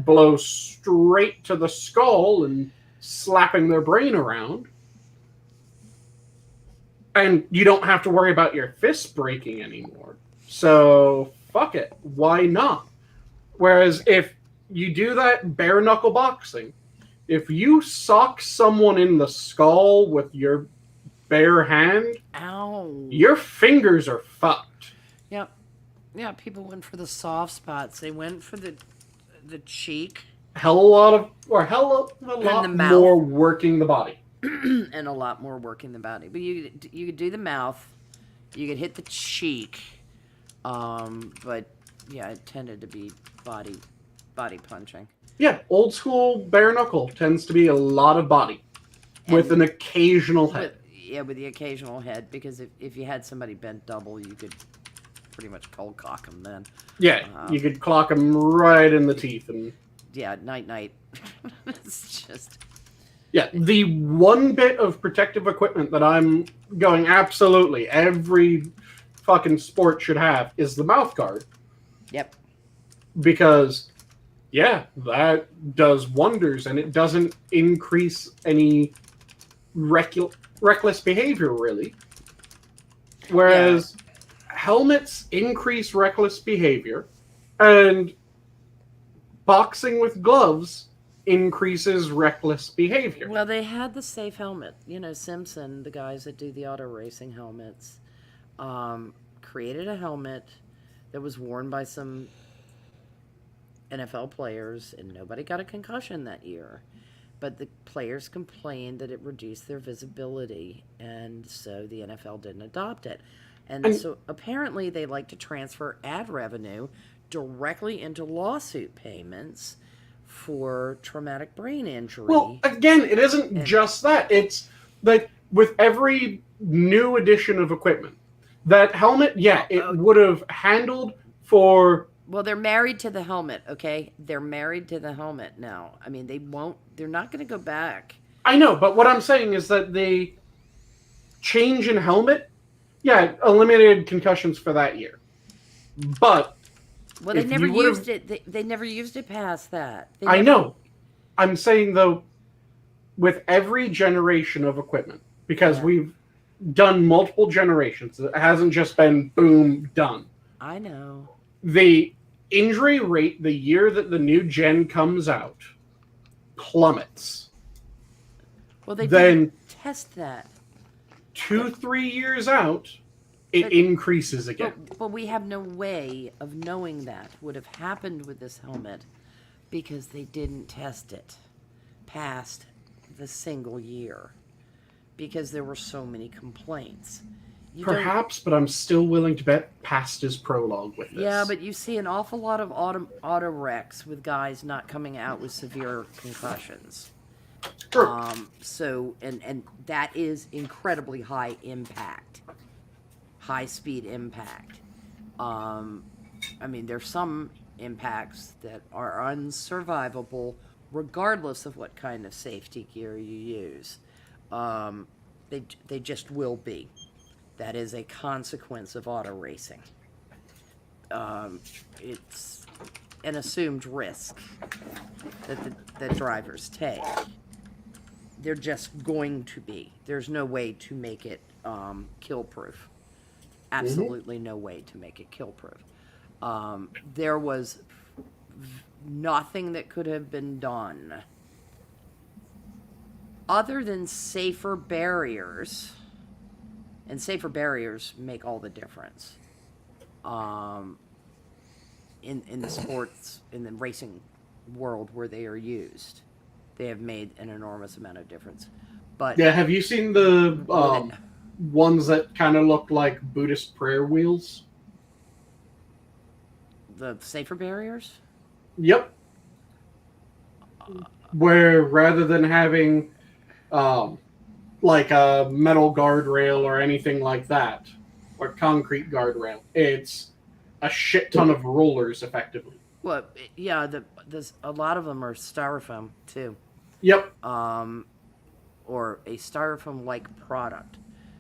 blow straight to the skull and slapping their brain around. And you don't have to worry about your fist breaking anymore. So, fuck it. Why not? Whereas if you do that bare knuckle boxing, if you sock someone in the skull with your bare hand, Ow. your fingers are fucked. Yep. Yeah, people went for the soft spots. They went for the cheek Hell a lot the mouth. more working the body. and a lot more working the body. But you could do the mouth. You could hit the cheek. But yeah, it tended to be body punching. Yeah, old school bare knuckle tends to be a lot of body with an occasional head. With the occasional head, because if you had somebody bent double, you could pretty much cold cock them then. Yeah, you could clock them right in the teeth. And yeah, night. It's just... Yeah, the one bit of protective equipment that I'm going absolutely every fucking sport should have is the mouth guard. Yep. Because, yeah, that does wonders, and it doesn't increase any reckless behavior, really. Whereas helmets increase reckless behavior, and boxing with gloves increases reckless behavior. Well, they had the safe helmet. You know, Simpson, the guys that do the auto racing helmets, created a helmet that was worn by some NFL players, and nobody got a concussion that year. But the players complained that it reduced their visibility, and so the NFL didn't adopt it. And so apparently they like to transfer ad revenue directly into lawsuit payments for traumatic brain injury. Well, again, it isn't just that. It's that with every new addition of equipment, that helmet, it would have handled for... Well, they're married to the helmet, okay? They're married to the helmet now. I mean, they're not going to go back. I know, but what I'm saying is that the change in helmet, eliminated concussions for that year. But... Well, they never used it. They never used it past that. I know. I'm saying, though, with every generation of equipment, because we've done multiple generations, it hasn't just been boom, done. I know. The injury rate the year that the new gen comes out plummets. Well, they didn't test that. 2-3 years out, it increases again. But we have no way of knowing that would have happened with this helmet because they didn't test it past the single year because there were so many complaints. Perhaps, but I'm still willing to bet past his prologue with this. Yeah, but you see an awful lot of auto wrecks with guys not coming out with severe concussions. True. So, and that is incredibly high impact. High speed impact. I mean, there's some impacts that are unsurvivable regardless of what kind of safety gear you use. They just will be. That is a consequence of auto racing. It's an assumed risk that drivers take. They're just going to be. There's no way to make it kill-proof. Absolutely no way to make it kill-proof. There was nothing that could have been done other than safer barriers. And safer barriers make all the difference in the sports, in the racing world where they are used. They have made an enormous amount of difference. But have you seen the ones that kind of look like Buddhist prayer wheels? The safer barriers? Yep. Where rather than having like a metal guardrail or anything like that, or concrete guardrail, it's a shit ton of rollers, effectively. Well, yeah, there's a lot of them are styrofoam too. Yep. Or a styrofoam-like product.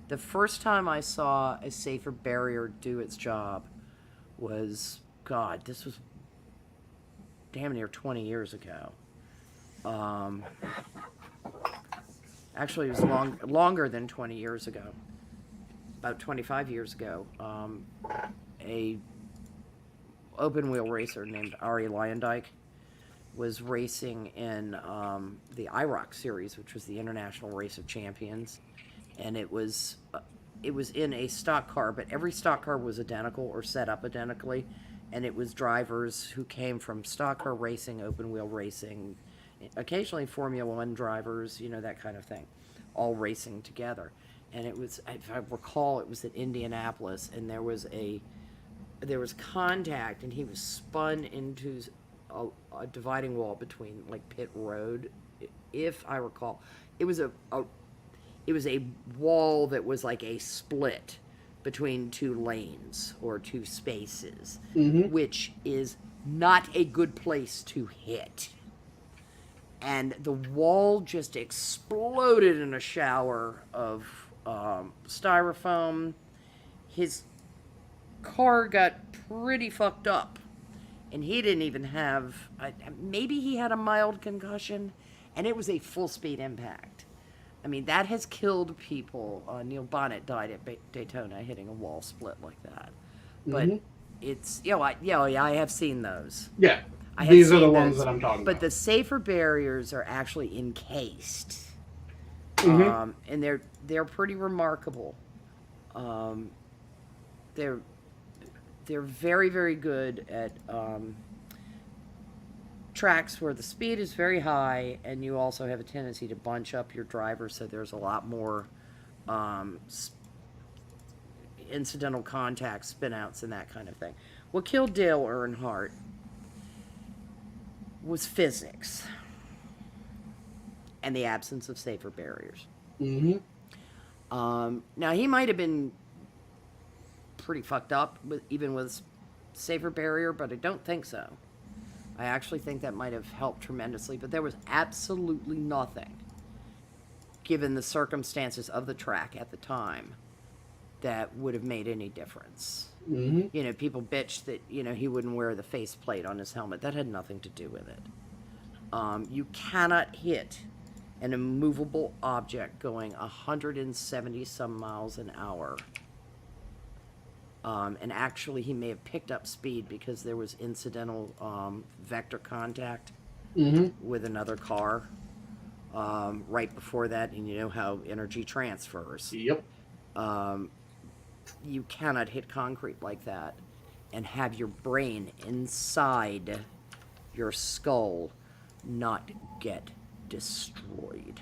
The first time I saw a safer barrier do its job was, God, this was damn near 20 years ago. Actually, it was longer than 20 years ago. About 25 years ago, a open-wheel racer named Ari Lyondike was racing in the IROC series, which was the International Race of Champions. and it was in a stock car, but every stock car was identical or set up identically, and it was drivers who came from stock car racing, open wheel racing, occasionally Formula One drivers, that kind of thing, all racing together. And it was, if I recall, it was at Indianapolis, and there was contact, and he was spun into a dividing wall between like pit road, if I recall. It was a wall that was like a split between two lanes or two spaces, which is not a good place to hit. And the wall just exploded in a shower of styrofoam. His car got pretty fucked up, and he didn't even have, maybe he had a mild concussion, and it was a full speed impact. I mean, that has killed people. Neil Bonnet died at Daytona hitting a wall split like that. But it's, I have seen those. Yeah, these are the ones that I'm talking about. But the safer barriers are actually encased. And they're pretty remarkable. They're very, very good at tracks where the speed is very high, and you also have a tendency to bunch up your driver, so there's a lot more incidental contact, spin-outs, and that kind of thing. What killed Dale Earnhardt was physics and the absence of safer barriers. Now, he might have been pretty fucked up even with safer barrier, but I don't think so. I actually think that might have helped tremendously, but there was absolutely nothing, given the circumstances of the track at the time, that would have made any difference. People bitched that, he wouldn't wear the faceplate on his helmet. That had nothing to do with it. You cannot hit an immovable object going 170 some miles an hour. And actually, he may have picked up speed because there was incidental vector contact with another car right before that, and you know how energy transfers. Yep. You cannot hit concrete like that and have your brain inside your skull not get destroyed.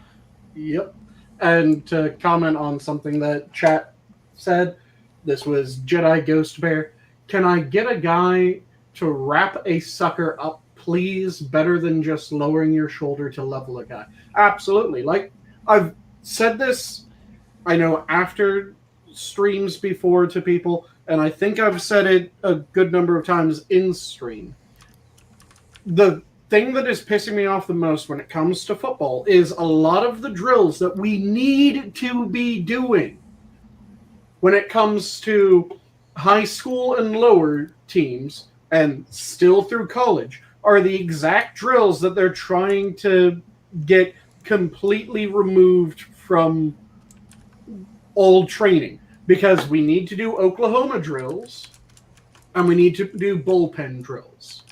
Yep. And to comment on something that chat said, this was Jedi Ghost Bear. Can I get a guy to wrap a sucker up, please, better than just lowering your shoulder to level a guy? Absolutely. Like, I've said this, I know, after streams before to people, and I think I've said it a good number of times in stream. The thing that is pissing me off the most when it comes to football is a lot of the drills that we need to be doing when it comes to high school and lower teams, and still through college, are the exact drills that they're trying to get completely removed from all training. Because we need to do Oklahoma drills, and we need to do bullpen drills.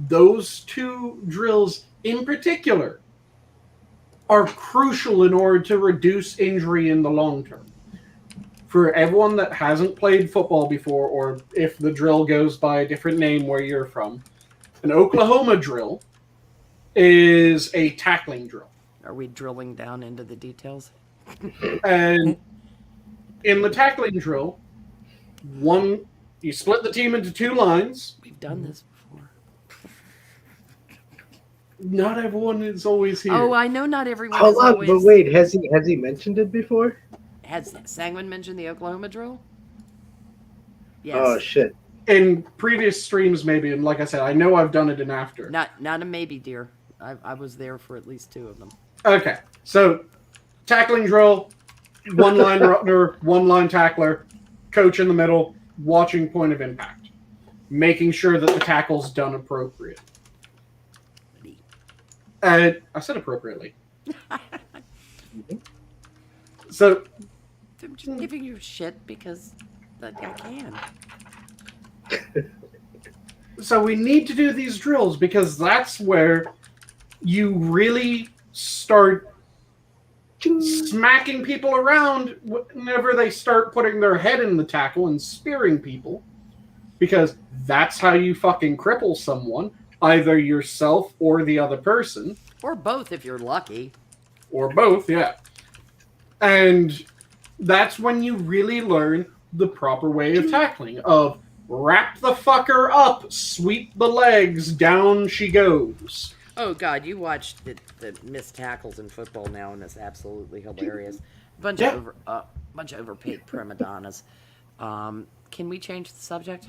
Those two drills in particular are crucial in order to reduce injury in the long term. For everyone that hasn't played football before, or if the drill goes by a different name where you're from, an Oklahoma drill is a tackling drill. Are we drilling down into the details? And in the tackling drill, you split the team into two lines. We've done this before. Not everyone is always here. Oh, I know not everyone Hold is on, always... but wait, has he mentioned it before? Has Sanguine mentioned the Oklahoma drill? Yes. Oh shit! In previous streams, maybe, and like I said, I know I've done it in after. Not a maybe, dear. I was there for at least two of them. Okay, so tackling drill, one line runner, one line tackler, coach in the middle, watching point of impact, making sure that the tackle's done appropriate. I said appropriately. So. I'm just giving you shit because I can. So we need to do these drills because that's where you really start smacking people around whenever they start putting their head in the tackle and spearing people, because that's how you fucking cripple someone, either yourself or the other person. Or both if you're lucky. Or both, yeah. And that's when you really learn the proper way of tackling, of wrap the fucker up, sweep the legs, down she goes. Oh God, you watch the missed tackles in football now, and it's absolutely hilarious. Bunch of overpaid prima donnas. Can we change the subject?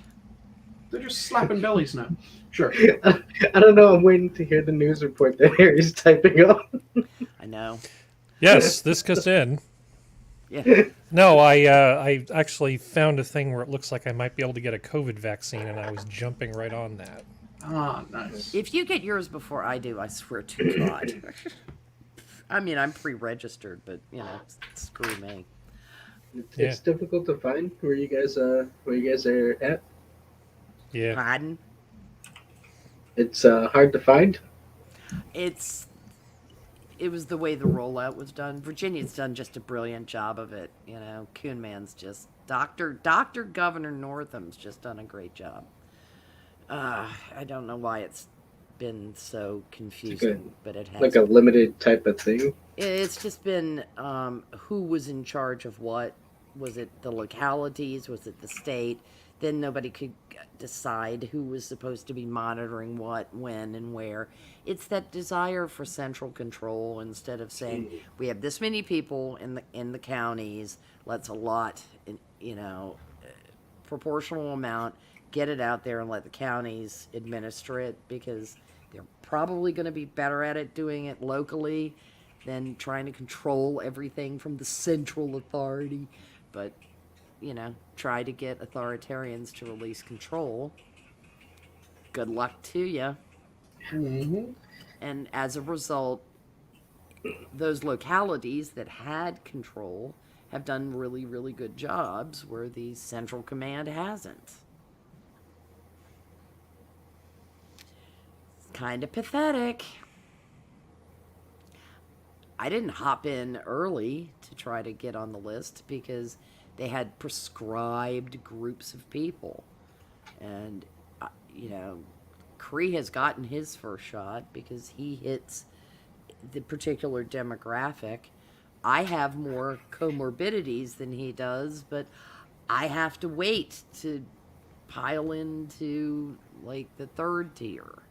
They're just slapping bellies now. Sure. I don't know. I'm waiting to hear the news report that Harry's typing up. I know. Yes, this goes in. Yeah. No, I actually found a thing where it looks like I might be able to get a COVID vaccine, and I was jumping right on that. Ah, nice. If you get yours before I do, I swear to God. I mean, I'm pre-registered, but you know, screw me. It's difficult to find where you guys are at. Yeah. Pardon? It's hard to find. It was the way the rollout was done. Virginia's done just a brilliant job of it. You know, Kuhnman's just Dr. Governor Northam's just done a great job. I don't know why it's been so confusing, but it has. Like a limited type of thing. It's just been who was in charge of what. Was it the localities? Was it the state? Then nobody could decide who was supposed to be monitoring what, when, and where. It's that desire for central control instead of saying we have this many people in the counties. Let's allot, proportional amount, get it out there, and let the counties administer it, because they're probably going to be better at it doing it locally than trying to control everything from the central authority. But try to get authoritarians to release control. Good luck to you. Mm-hmm. And as a result, those localities that had control have done really, really good jobs where the central command hasn't. It's kind of pathetic. I didn't hop in early to try to get on the list because they had prescribed groups of people. And, Cree has gotten his first shot because he hits the particular demographic. I have more comorbidities than he does, but I have to wait to pile into, the third tier.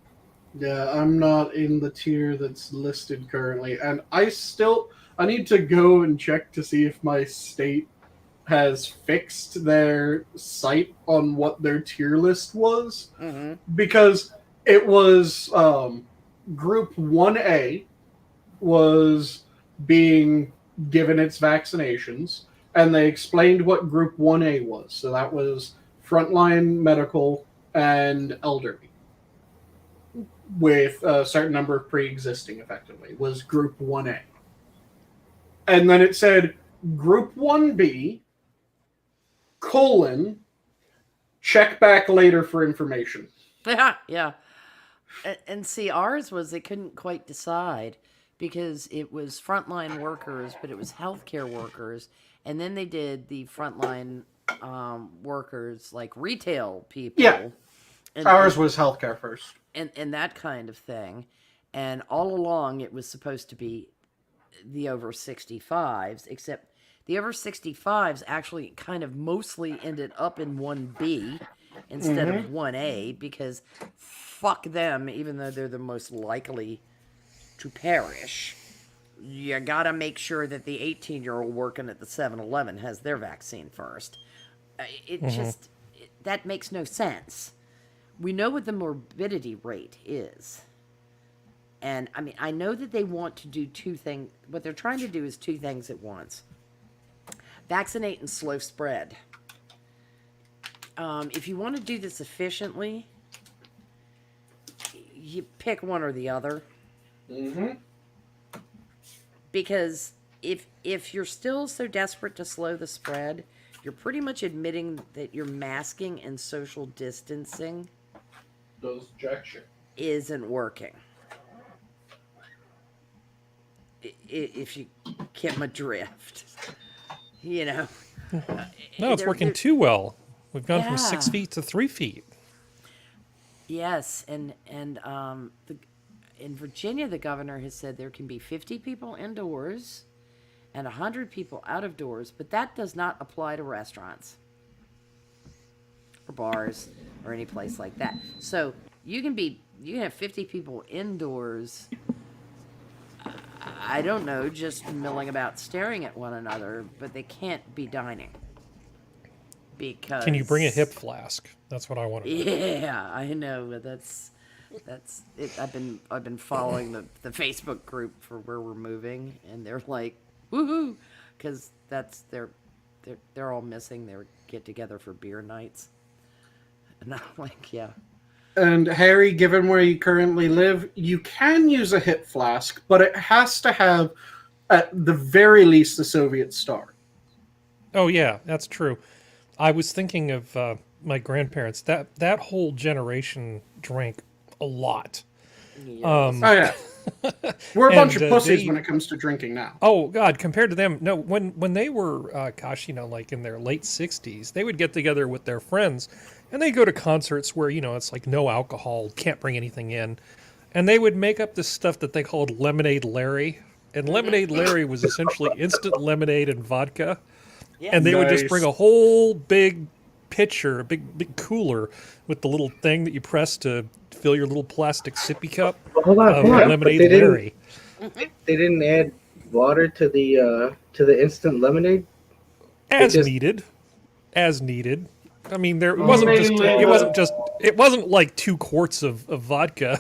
Yeah, I'm not in the tier that's listed currently, and I need to go and check to see if my state has fixed their site on what their tier list was, because it was Group 1A was being given its vaccinations, and they explained what Group 1A was. So that was frontline medical and elderly, with a certain number of pre-existing, effectively, was Group 1A. And then it said Group 1B, check back later for information. Yeah. And see, ours was they couldn't quite decide because it was frontline workers, but it was healthcare workers. And then they did the frontline workers, like retail people. Yeah. Ours was healthcare first. And that kind of thing. And all along it was supposed to be the over 65s, except the over 65s actually kind of mostly ended up in 1B instead of 1A, because fuck them, even though they're the most likely to perish. You gotta make sure that the 18-year-old working at the 7-Eleven has their vaccine first. That makes no sense. We know what the morbidity rate is. And, I mean, I know that they want to do two things. What they're trying to do is two things at once. Vaccinate and slow spread. If you want to do this efficiently, you pick one or the other. Because if you're still so desperate to slow the spread, you're pretty much admitting that your masking and social distancing isn't working. if you get my drift. You know. No, it's They're- working they're- too well. We've gone from 6 Yeah. feet to 3 feet. Yes, and in Virginia, the governor has said there can be 50 people indoors and 100 people out of doors, but that does not apply to restaurants or bars or any place like that. So you can have 50 people indoors. I don't know, just milling about, staring at one another, but they can't be dining because. Can you bring a hip flask? That's what I want to know. Yeah, I know, but that's it. I've been following the Facebook group for where we're moving, and they're like, woohoo, because they're all missing their get together for beer nights, and I'm like, yeah. And Harry, given where you currently live, you can use a hip flask, but it has to have, at the very least, the Soviet star. Oh yeah, that's true. I was thinking of my grandparents. That whole generation drank a lot. Yes. Oh yeah, we're a bunch And, of pussies they- when it comes to drinking now. Oh God, compared to them, no. When they were, gosh, like in their late 60s, they would get together with their friends, and they go to concerts where it's like no alcohol, can't bring anything in, and they would make up this stuff that they called Lemonade Larry, and Lemonade Larry was essentially instant lemonade and vodka, and they would just Nice. bring a whole big pitcher, a big cooler with the little thing that you press to fill your little plastic sippy cup Hold on, of hold on. But Lemonade they didn't. Larry. They didn't add water to the instant lemonade. As just- needed. I mean, it wasn't like 2 quarts of vodka.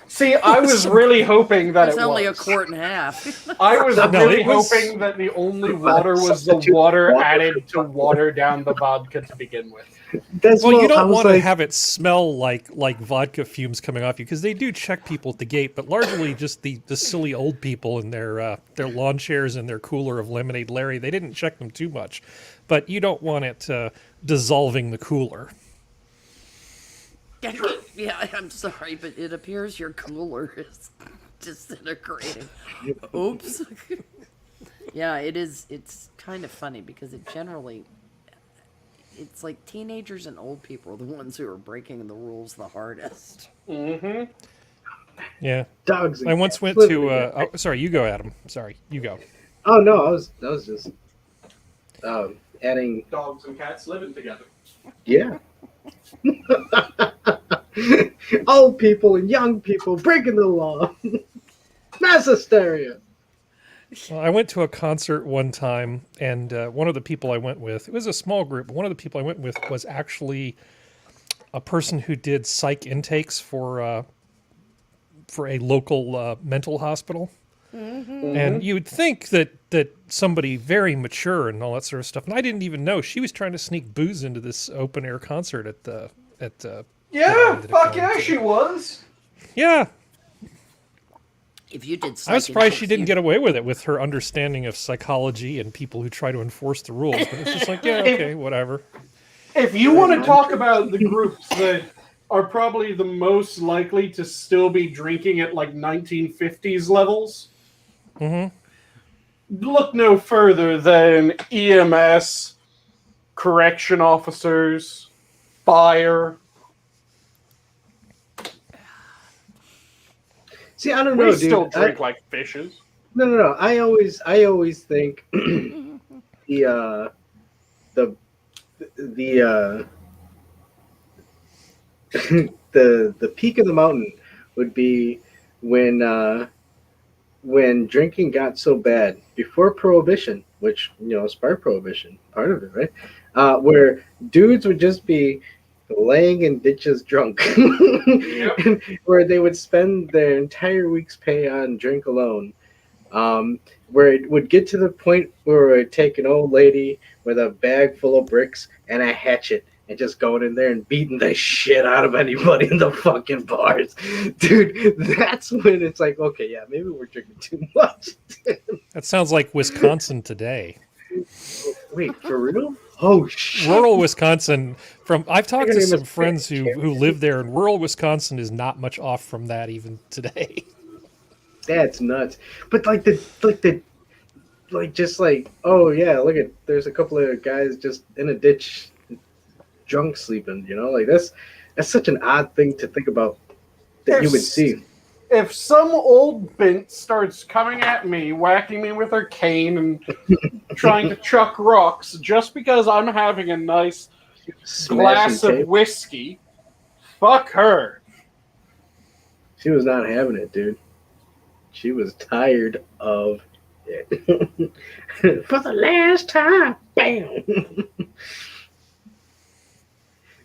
See, I was really hoping that It's it only was. a quart and a half. I was No, really it was- hoping that the only water was the Substitute water water. added to water down the vodka to begin with. That's Well, you what I don't was want to like, have it smell like vodka fumes coming off you, because they do check people at the gate, but largely just the silly old people in their lawn chairs and their cooler of Lemonade Larry. They didn't check them too much, but you don't want it dissolving the cooler. Yeah, I'm sorry, but it appears your cooler is disintegrating. Oops. Yeah, it is. It's kind of funny because it's like teenagers and old people are the ones who are breaking the rules the hardest. Mm-hmm. Yeah. dogs. and I once cats went living to. together. Sorry, you go, Adam. Sorry, you go. Oh no, I was just adding. Dogs and cats living together. Yeah. Old people and young people breaking the law. Mass hysteria. Well, I went to a concert one time, and one of the people I went with, it was a small group, but one of the people I went with was actually a person who did psych intakes for a local mental hospital. And you would think that somebody very mature and all that sort of stuff, and I didn't even know she was trying to sneak booze into this open air concert at Yeah, did it fuck go yeah, into? she was. yeah. If you did, I was surprised she psych didn't intakes, get away with it with her understanding of psychology and people who try to enforce the rules. But it's just like, yeah, okay, whatever. If you want to talk about the groups that are probably the most likely to still be drinking at like 1950s levels, look no further than EMS, correction officers, fire. See, I don't know, We dude. still drink like fishes. No. I always think the peak of the mountain would be when drinking got so bad before Prohibition, which sparked Prohibition, part of it, right? Where dudes would just be laying in ditches drunk, where they would spend their entire week's pay on drink alone. Where it would get to the point where it would take an old lady with a bag full of bricks and a hatchet and just going in there and beating the shit out of anybody in the fucking bars. Dude, that's when it's like, okay, yeah, maybe we're drinking too much. That sounds like Wisconsin today. Wait, for real? Oh, shit. Rural Wisconsin. I've talked Your to name some is friends Barry who live there, and rural Wisconsin is not much off from that even today. That's nuts. But just like, oh yeah, look at, there's a couple of guys just in a ditch, drunk sleeping. You know, like that's such an odd thing to think about that you would see. If some old bint starts coming at me, whacking me with her cane and trying to chuck rocks just because I'm having a nice glass of whiskey, fuck her. She was not having it, dude. She was tired of it. For the last time, bam.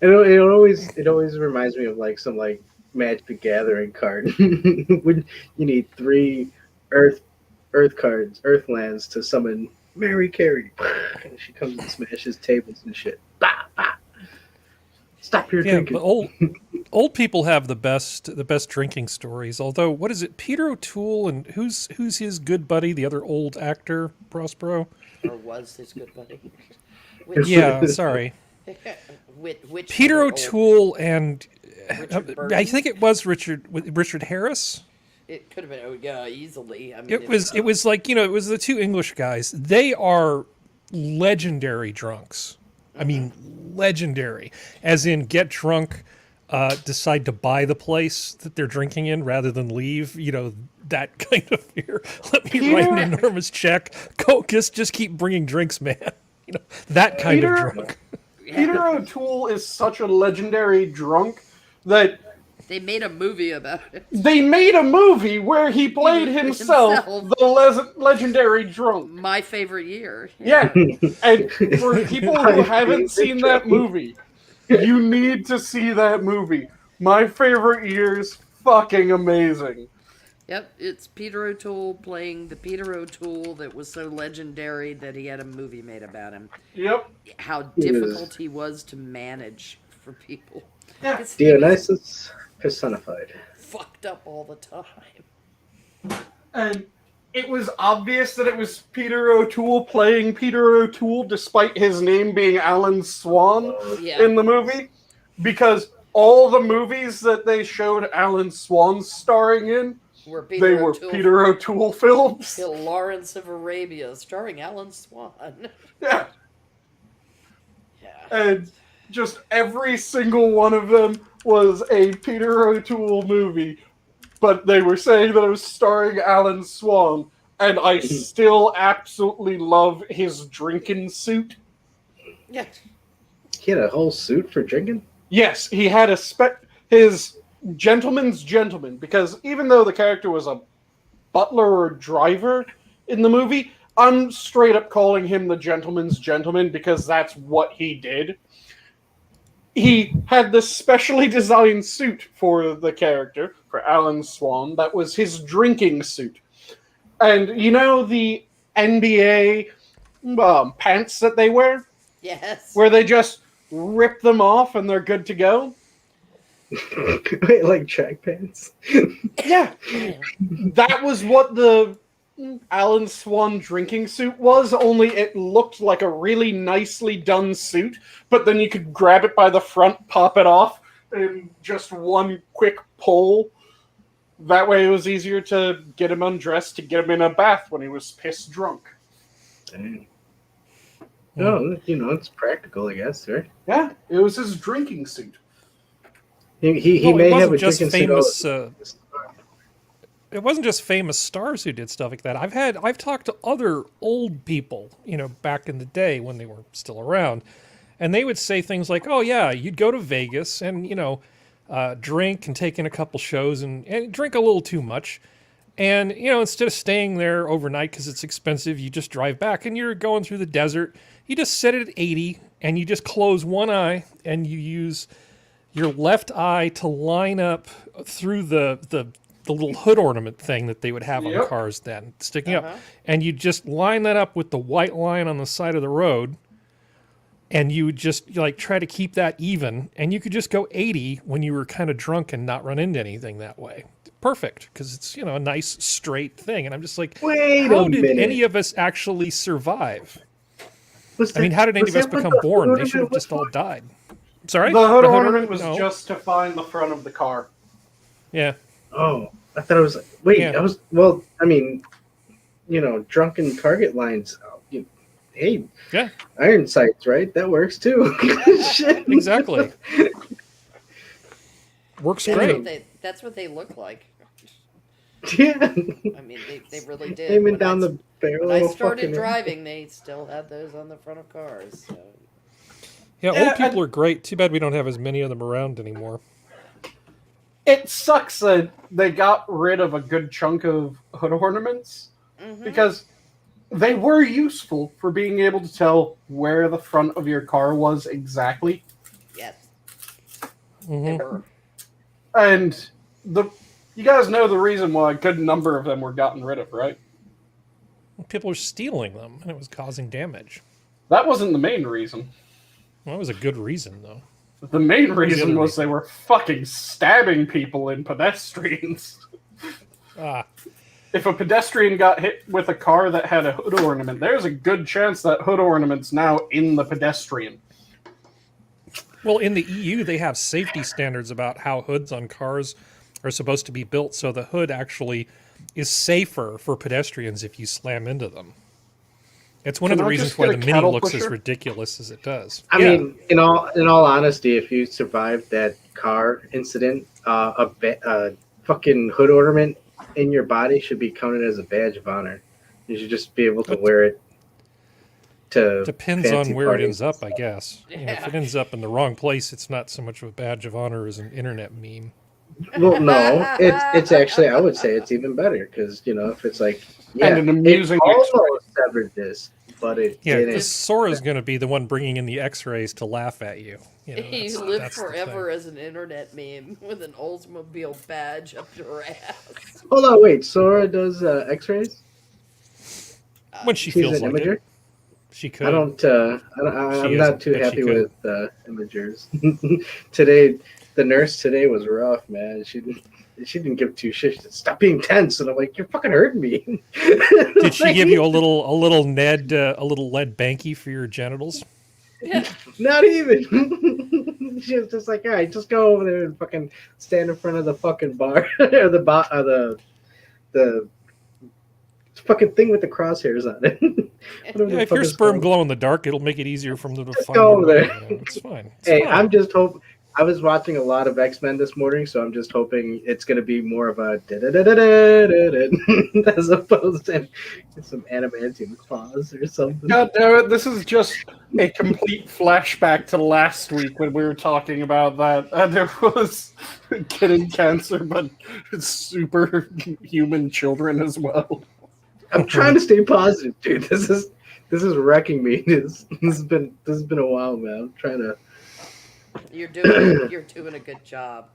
And it always reminds me of like some like Magic the Gathering card. When you need 3 earth cards, earth lands to summon Mary Carey. And she comes and smashes tables and shit. Bah, bah. Stop your drinking. But old people have the best drinking stories. Although, what is it? Peter O'Toole and who's his good buddy, the other old actor, Prospero? Or was his good buddy? Yeah, sorry. Which Peter old- O'Toole and Richard I think it was Richard Harris. It could have been. Oh yeah, easily. I mean, It was like, it was the 2 English guys. They are legendary drunks. I mean, legendary. As in, get drunk, decide to buy the place that they're drinking in rather than leave. That kind of fear. Let me write an enormous check. Go, just keep bringing drinks, man. That kind of drunk. Peter O'Toole is such a legendary drunk that they made a movie about it. they made a movie where he played himself. The legendary drunk. My favorite year. Yeah. And for people who haven't seen that movie, you need to see that movie. My favorite year's fucking amazing. Yep, it's Peter O'Toole playing the Peter O'Toole that was so legendary that he had a movie made about him. Yep. How difficult he was to manage for people. Yeah. Dionysus personified. Fucked up all the time. And it was obvious that it was Peter O'Toole playing Peter O'Toole despite his name being Alan Swan in the movie. Because all the movies that they showed Alan Swan starring in, were Peter O'Toole films. Lawrence of Arabia, starring Alan Swan. Yeah. Yeah. And just every single one of them was a Peter O'Toole movie. But they were saying that it was starring Alan Swan. And I still absolutely love his drinking suit. Yeah. He had a whole suit for drinking? Yes, he had his gentleman's gentleman, because even though the character was a butler or driver in the movie, I'm straight up calling him the gentleman's gentleman because that's what he did. He had this specially designed suit for the character, for Alan Swan, that was his drinking suit. And the NBA pants that they wear? Yes. Where they just rip them off and they're good to go? Wait, like track pants? Yeah. That was what the Alan Swan drinking suit was, only it looked like a really nicely done suit, but then you could grab it by the front, pop it off, in just one quick pull. That way it was easier to get him undressed, to get him in a bath when he was pissed drunk. Dang. No, it's practical, I guess, right? Yeah, it was his drinking suit. He may have a just chicken famous. It wasn't just famous stars who did stuff like that. I've talked to other old people, back in the day when they were still around, and they would say things like, "Oh yeah, you'd go to Vegas and drink and take in a couple shows and drink a little too much, and instead of staying there overnight because it's expensive, you just drive back and you're going through the desert. You just set it at 80 and you just close one eye and you use your left eye to line up through the little hood ornament thing that they would have on cars then, sticking up. And you just line that up with the white line on the side of the road, and you just try to keep that even, and you could just go 80 when you were kind of drunk and not run into anything that way. Perfect, because it's a nice straight thing. And I'm just like, how did any of us actually survive? How did any of us become born? They should have just all died. Sorry? The hood ornament was just to find the front of the car. Yeah. Oh, I thought it was. Wait, Yeah. I was. Well, I mean, drunken target lines. Hey, Yeah, iron sights, right? That works too. Shit. exactly. Works great. That's what they look like. Yeah. I mean, they really did. Aiming When down the barrel. when I of a started fucking driving, they still had those on the front of cars. So. Yeah, Yeah, old people are great. Too bad we don't have as many of them around anymore. It sucks that they got rid of a good chunk of hood ornaments because they were useful for being able to tell where the front of your car was exactly. Yes. They Mhm. were. And you guys know the reason why a good number of them were gotten rid of, right? People were stealing them, and it was causing damage. That wasn't the main reason. Well, that was a good reason, though. The main reason other was they were fucking stabbing people and pedestrians. Ah, If a pedestrian got hit with a car that had a hood ornament, there's a good chance that hood ornament's now in the pedestrian. well, in the EU, they have safety standards about how hoods on cars are supposed to be built, so the hood actually is safer for pedestrians if you slam into them. It's one of Can the I reasons just why get the a Mini cattle looks as pusher? ridiculous as it does. I mean, in all honesty, if you survived that car incident, a fucking hood ornament in your body should be counted as a badge of honor. You should just be able to But- wear it to Depends fancy on where it parties. ends up, I guess. You know, if it ends up in the wrong place, it's not so much of a badge of honor as an internet meme. Well, no, it's actually, I would say it's even better because if it's like, yeah, And an amusing it almost severed this, but it Yeah, didn't. because Sora's going to be the one bringing in the X-rays to laugh at you. You know, You live that's the forever thing. as an internet meme with an Oldsmobile badge up your ass. Hold on, wait. Sora does X-rays. When she She's feels an like imager. it, she could. I'm She not isn't, too but she happy could. with imagers. Today, the nurse today was rough, man. She didn't give two shits. She said, "Stop being tense," and I'm like, "You're fucking hurting me." Did she give you a little lead banky for your genitals? Not even. She was just like, "All right, just go over there and fucking stand in front of the fucking bar or the fucking thing with the crosshairs on it." Whatever Yeah, the if fuck your it's sperm called. glow in the dark, it'll make it easier for them to Just find go your over way, there. you know. It's fine. It's Hey, fine. I'm just hoping. I was watching a lot of X-Men this morning, so I'm just hoping it's going to be more of a da-da-da-da-da-da-da, as opposed to some adamantium claws or something. God damn it, this is just a complete flashback to last week when we were talking about that. And it was getting cancer, but superhuman children as well. I'm trying to stay positive, dude. This is wrecking me. This has been a while, man. I'm trying to. You're doing a good job.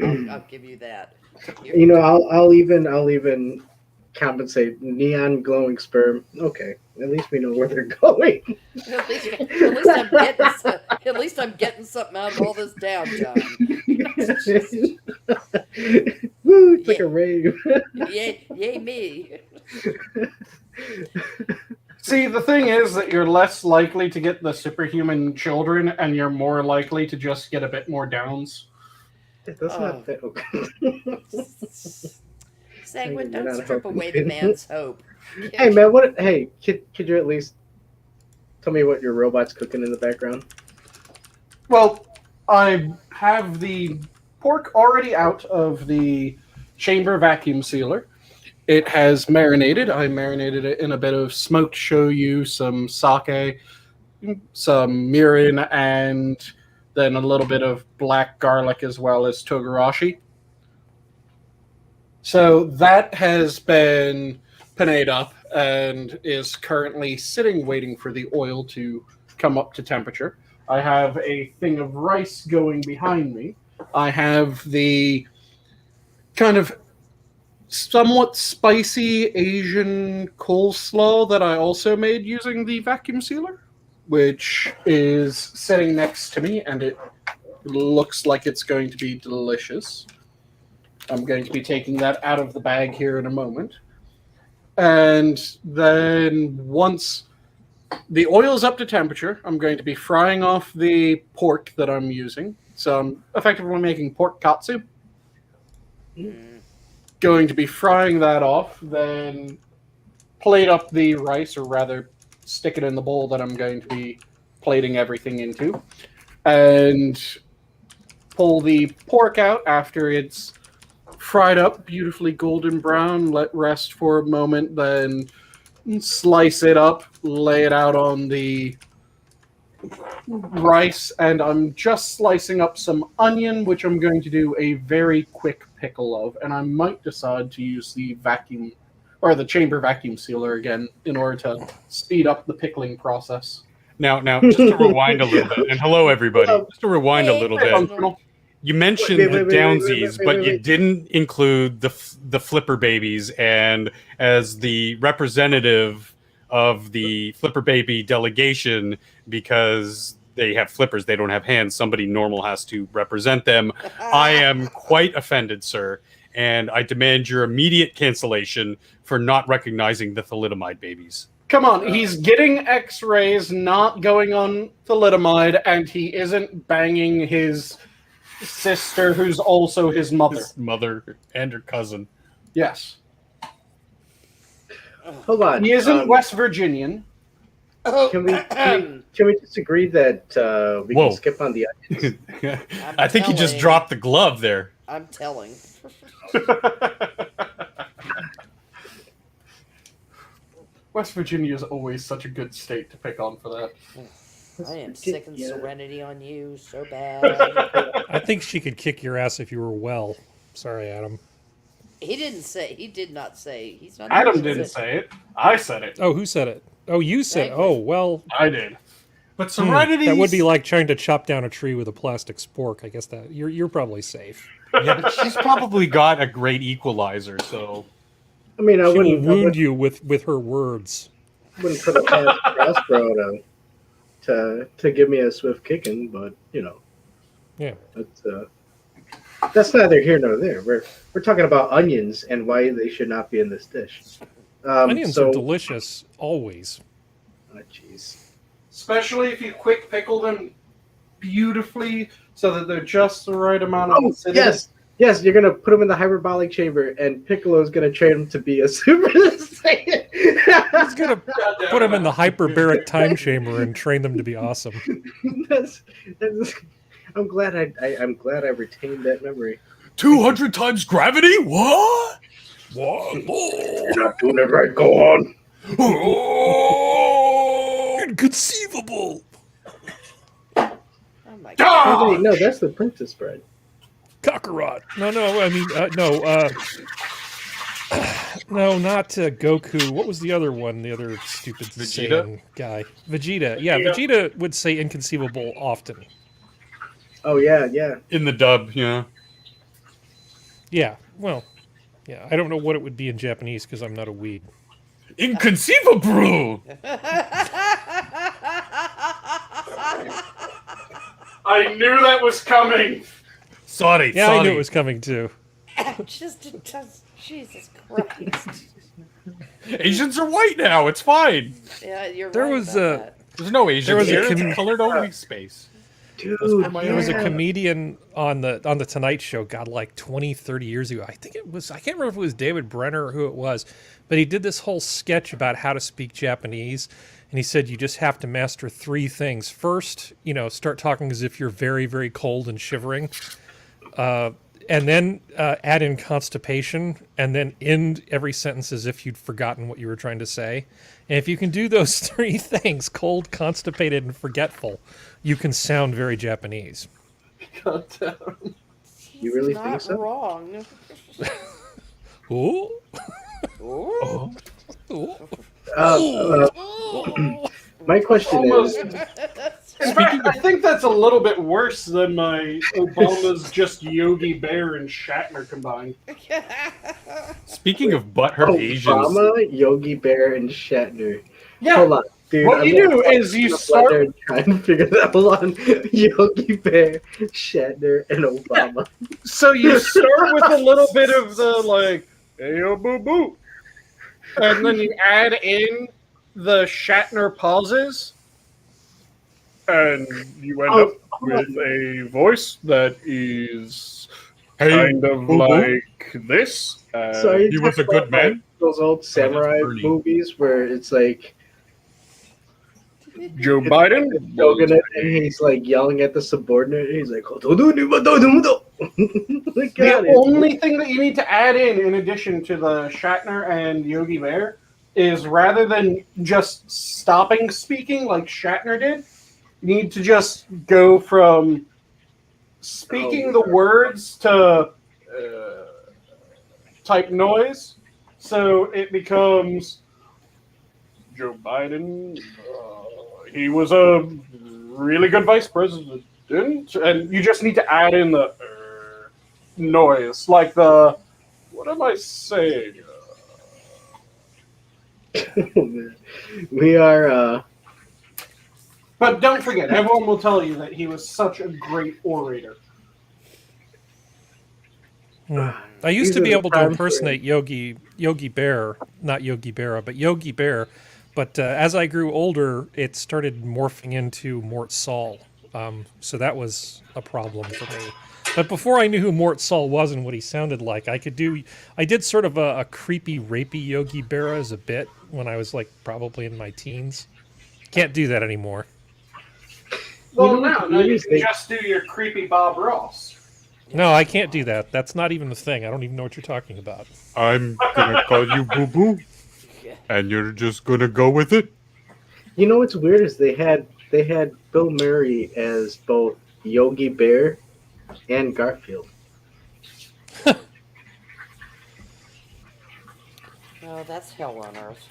I'll give you that. I'll even compensate neon glowing sperm. Okay, at least we know where they're going. At least I'm getting something out of all this down, John. Woo! It's like a rave. Yay me. See, the thing is that you're less likely to get the superhuman children, and you're more likely to just get a bit more downs. That's not fair. Okay. Sanguine, You're don't not strip helping away me. the man's hope. Hey man, could you at least tell me what your robot's cooking in the background? Well, I have the pork already out of the chamber vacuum sealer. It has marinated. I marinated it in a bit of smoked shoyu, some sake, some mirin, and then a little bit of black garlic as well as togarashi. So that has been panade up and is currently sitting waiting for the oil to come up to temperature. I have a thing of rice going behind me. I have the kind of somewhat spicy Asian coleslaw that I also made using the vacuum sealer, which is sitting next to me, and it looks like it's going to be delicious. I'm going to be taking that out of the bag here in a moment. And then once the oil is up to temperature, I'm going to be frying off the pork that I'm using. So I'm effectively making pork katsu. going to be frying that off, then plate up the rice, or rather stick it in the bowl that I'm going to be plating everything into, and pull the pork out after it's fried up, beautifully golden brown, let rest for a moment, then slice it up, lay it out on the rice, and I'm just slicing up some onion, which I'm going to do a very quick pickle of, and I might decide to use the vacuum or the chamber vacuum sealer again in order to speed up the pickling process. Now, just to rewind a little bit, and hello everybody. Just to rewind a little bit. You mentioned the downsies, but you didn't include the flipper babies. And as the representative of the flipper baby delegation, because they have flippers, they don't have hands, somebody normal has to represent them. I am quite offended, sir, and I demand your immediate cancellation for not recognizing the thalidomide babies. Come on, he's getting x-rays, not going on thalidomide, and he isn't banging his sister, who's also his mother. His mother and her cousin. Yes. Hold on. He isn't West Virginian. Can we just agree that we can skip on the onions? I think he just dropped the glove there. I'm telling. West Virginia is always such a good state to pick on for that. I am sick and serenity on you so bad. I think she could kick your ass if you were well. Sorry, Adam. He didn't say. He did not say. He's not. Adam didn't say it. I said it. Oh, who said it? Oh, you said. Oh, well. I did. But serenity. That would be like trying to chop down a tree with a plastic spork. I guess that you're probably safe. Yeah, but she's probably got a great equalizer. So. I mean, I She wouldn't will wound you with her words. Wouldn't put it past Prospero to give me a swift kicking, but you know. Yeah. That's neither here nor there. We're talking about onions and why they should not be in this dish. Onions are delicious, always. Oh, jeez. Especially if you quick pickle them beautifully so that they're just the right amount of acidity. Yes, you're gonna put them in the hyperbolic chamber, and Piccolo's gonna train them to be a Super Saiyan. He's gonna put them in the hyperbaric time chamber and train them to be awesome. I'm glad I retained that memory. 200 times gravity? What? What? You're not doing it right. Go on. Inconceivable. Oh my God. Wait, no, that's the princess bread. Kakarot. No, I mean, no, not Goku. What was the other one? The other stupid Vegeta? Saiyan guy. Vegeta. Yeah, Vegeta would say inconceivable often. Oh, yeah. In the dub, yeah. Yeah, well, yeah. I don't know what it would be in Japanese because I'm not a weed. Inconceivable! I knew that was coming. Sorry. I knew it was coming too. Just Jesus Christ. Asians are white now. It's fine. Yeah, you're There right was about that. There's no Asian was a here. It's com- a colored only space. Dude, There was a comedian on the Tonight Show, God, like 20, 30 years ago. I think it was, I can't remember if it was David Brenner or who it was, but he did this whole sketch about how to speak Japanese. And he said, you just have to master 3 things. First, start talking as if you're very, very cold and shivering. And then add in constipation, and then end every sentence as if you'd forgotten what you were trying to say. And if you can do those 3 things, cold, constipated, and forgetful, you can sound very Japanese. God damn. You really He's think not so? wrong. Ooh. Ooh. Ooh. My question Almost. is, In fact, I think that's a little bit worse than my Obama's just Yogi Bear and Shatner combined. Speaking of butthurt Asians. Obama, Yogi Bear, and Shatner. Yeah. Hold on, dude. What you do is you start. there and try and figure that one. Yogi Bear, Shatner, and Obama. So you start with a little bit of the like, hey yo boo boo, and then you add in the Shatner pauses, and you end up with a voice that is Hey, kind of boo-boo. like this. So are you he was a talking good about, man? like, those old samurai Bernie. movies where it's like Joe it's Biden joking was it, and he's like yelling at the subordinate. He's like, like, the God, only thing that you need to add in addition to the Shatner and Yogi Bear, is rather than just stopping speaking like Shatner did, you need to just go from speaking the words to type noise, so it becomes Joe Biden. He was a really good vice president, and you just need to add in the noise, like the what am I saying? we are. But don't forget, everyone will tell you that he was such a great orator. I used These to are be the able to times impersonate Yogi Bear, not Yogi Berra, but Yogi Bear. But as I grew older, it started morphing into Mort Saul. So that was a problem for me. But before I knew who Mort Saul was and what he sounded like, I did sort of a creepy, rapey Yogi Berra as a bit when I was like probably in my teens. Can't do that anymore. Well, You know what's now weird you is can just do your creepy Bob Ross. No, I can't do that. That's not even the thing. I don't even know what you're talking about. I'm gonna call you Boo Boo, and you're just gonna go with it. You know what's weird is they had Bill Murray as both Yogi Bear and Garfield. Oh, that's hell on earth.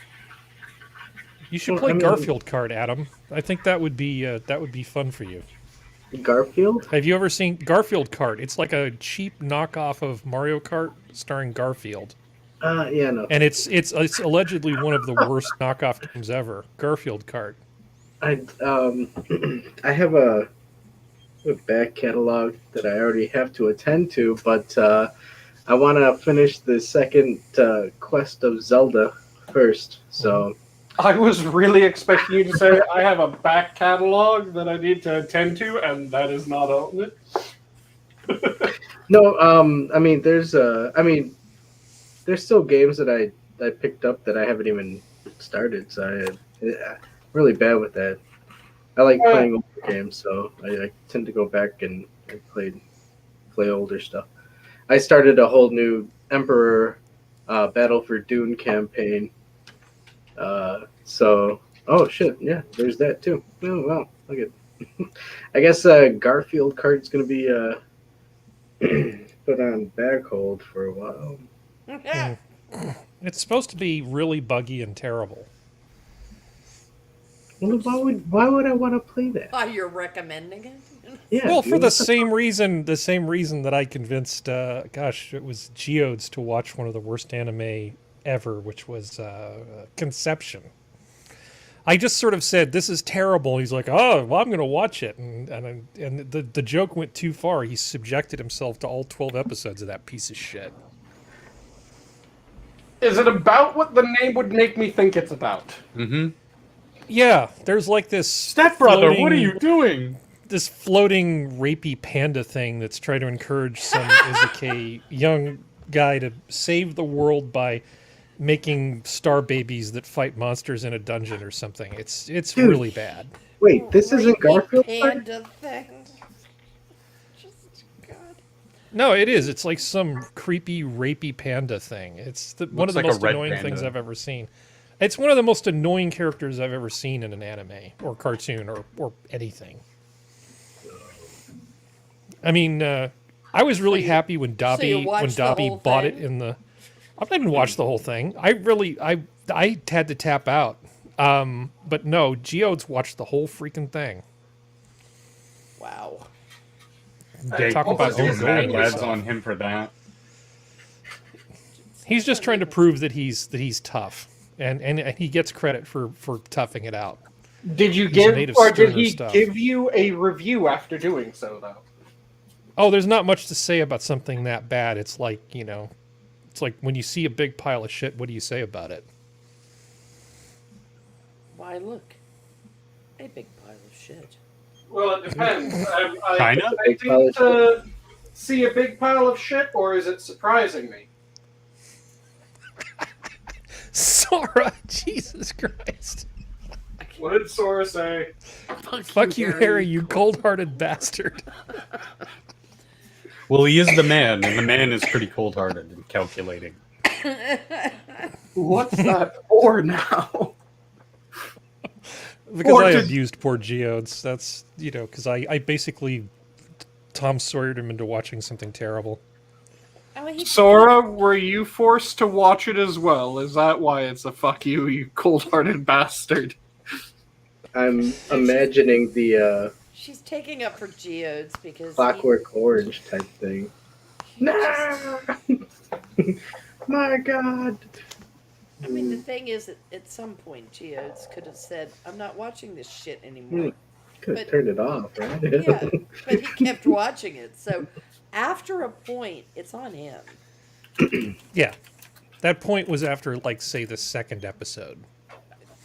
You should Well, play I mean- Garfield Kart, Adam. I think that would be fun for you. Garfield? Have you ever seen Garfield Kart? It's like a cheap knockoff of Mario Kart starring Garfield, Yeah, no. and it's allegedly one of the worst knockoff games ever. Garfield Kart. I I have a back catalog that I already have to attend to, but I want to finish the second quest of Zelda first. So I was really expecting you to say I have a back catalog that I need to attend to, and that is not on it. no, I mean there's still games that I picked up that I haven't even started. So I'm really bad with that. I like playing older games, so I tend to go back and play older stuff. I started a whole new Emperor Battle for Dune campaign. Oh shit, yeah, there's that too. Oh wow, look at. I guess Garfield Kart's gonna be put on back hold for a while. It's supposed to be really buggy and terrible. Well, why would I want to play that? Oh, you're recommending it? Yeah, Well, for dude, the what same reason that I convinced, it was Geodes to watch one of the worst anime ever, which was Conception. I just sort of said, "This is terrible." And he's like, "Oh, well, I'm going to watch it," and the joke went too far. He subjected himself to all 12 episodes of that piece of shit. Is it about what the name would make me think it's about? Mm-hmm. Yeah, there's like this Stepbrother, what are floating- you doing? This floating rapey panda thing that's trying to encourage some Izuke young guy to save the world by making star babies that fight monsters in a dungeon or something. It's Dude. really bad. Wait, this isn't Rapey Garfield? panda thing. Just God. No, it is. It's like some creepy rapey panda thing. It's one of the like a most red annoying panda. things I've ever seen. It's one of the most annoying characters I've ever seen in an anime or cartoon or anything. I mean, I was really happy when Dobby watched the whole bought it thing? in the. I didn't watch the whole thing. I had to tap out. But no, Geodes watched the whole freaking thing. Wow. They Talk about do own mad gold lads stuff. on him for that. He's just trying to prove that he's tough, and he gets credit for toughing it out. Did you made of did sterner he stuff. give you a review after doing so, though? Oh, there's not much to say about something that bad. It's like, it's like when you see a big pile of shit, what do you say about it? Why, look. A big pile of shit. Well, it depends. China? I think see a big pile of shit, or is it surprising me? Sora, Jesus Christ. What did Sora say? Fuck you, Harry, you cold-hearted bastard. Well, he is the man, and the man is pretty cold-hearted and calculating. What's that for now? Because Or I did- abused poor Geodes. That's, because I basically Tom Sawyered him into watching something terrible. Sora, were you forced to watch it as well? Is that why it's a fuck you, you cold-hearted bastard? I'm imagining the She's taking up for Geodes because Clockwork Orange type thing. Nah! My God! I mean, the thing is, that at some point, Geodes could have said, "I'm not watching this shit anymore." Could have But- turned it off, right? Yeah, but he kept watching it. So after a point, it's on him. Yeah. That point was after, like, say, the second episode.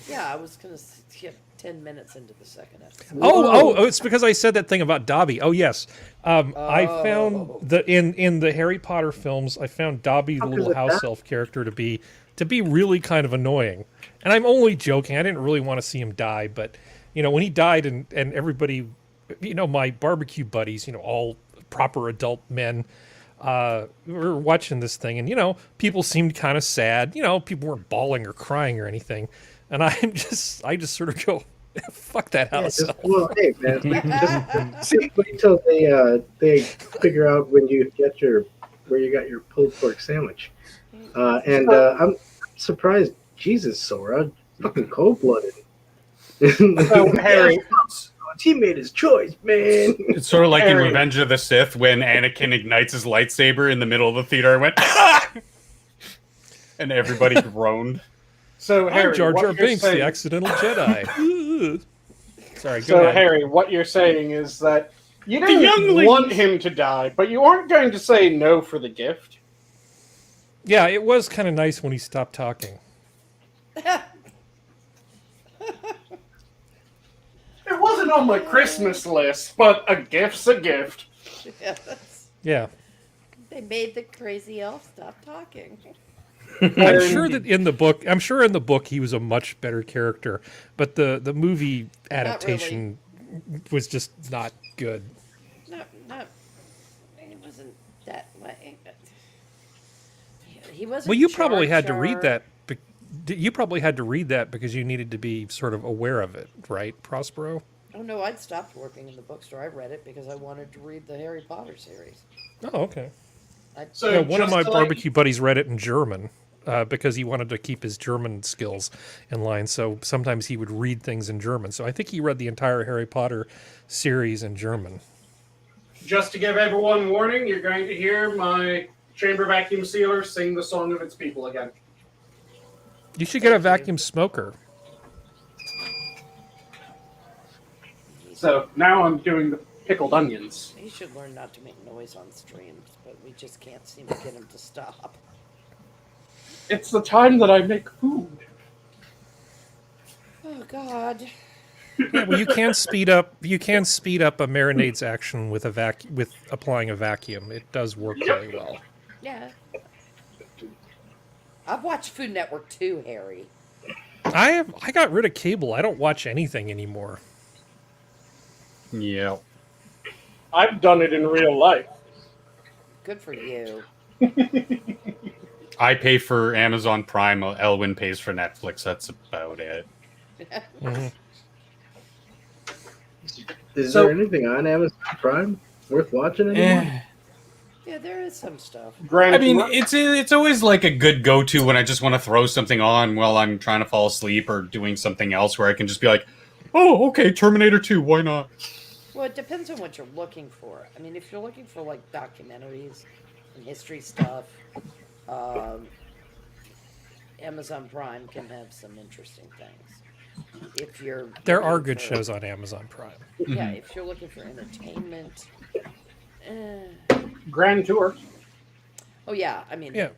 Yeah, I was gonna skip 10 minutes into the second episode. Oh, it's because I said that thing about Dobby. Oh, yes. I found in the Harry Potter films, I found Dobby, the little house elf character, to be really kind of annoying. And I'm only joking. I didn't really want to see him die, but when he died and everybody, my barbecue buddies, all proper adult men, were watching this thing, and people seemed kind of sad. People weren't bawling or crying or anything. And I just sort of go, fuck that house. Yeah, well, hey man, just wait till they figure out where you got your pulled pork sandwich. I'm surprised, Jesus, Sora, fucking cold blooded. So, Harry, he made his choice, man. It's sort of like in Harry. Revenge of the Sith when Anakin ignites his lightsaber in the middle of the theater and went, "Ah!" And everybody groaned. so Harry, I'm Jar what Jar you're Binks, the saying- accidental Jedi. Sorry, go So, ahead. Harry, what you're saying is that you younglings. didn't want him to die, but you aren't going to say no for the gift. Yeah, it was kind of nice when he stopped talking. It wasn't on my Christmas list, but a gift's a gift. Yes. Yeah. They made the crazy elf stop talking. I'm sure in the book he was a much better character, but the movie adaptation was just not good. Not. It wasn't that way. He wasn't. Well, you probably Jar had to read Jar. that. You probably had to read that because you needed to be sort of aware of it, right, Prospero? Oh no, I'd stopped working in the bookstore. I read it because I wanted to read the Harry Potter series. Oh, okay. So Yeah, one of just my to barbecue buddies read it in German because he wanted to keep his German skills in line. So sometimes he would read things in German. So I think he read the entire Harry Potter series in German. Just to give everyone warning, you're going to hear my chamber vacuum sealer sing the song of its people again. You should get a vacuum smoker. So now I'm doing the pickled onions. He should learn not to make noise on streams, but we just can't seem to get him to stop. It's the time that I make food. Oh God. Yeah, well, you can speed up. You can speed up a marinade's action with with applying a vacuum. It does work really well. Yeah. I've watched Food Network too, Harry. I got rid of cable. I don't watch anything anymore. Yeah. I've done it in real life. Good for you. I pay for Amazon Prime. Elwin pays for Netflix. That's about it. Mhm. Is So- there anything on Amazon Prime worth watching anymore? Yeah, there is some stuff. Grand I mean, Tour- it's always like a good go-to when I just want to throw something on while I'm trying to fall asleep or doing something else where I can just be like, oh, okay, Terminator 2, why not? Well, it depends on what you're looking for. I mean, if you're looking for like documentaries and history stuff, Amazon Prime can have some interesting things. If you're There are looking good for- shows on Amazon Prime. Yeah, if you're looking for entertainment. Grand Tour. Oh yeah, I mean. Yeah,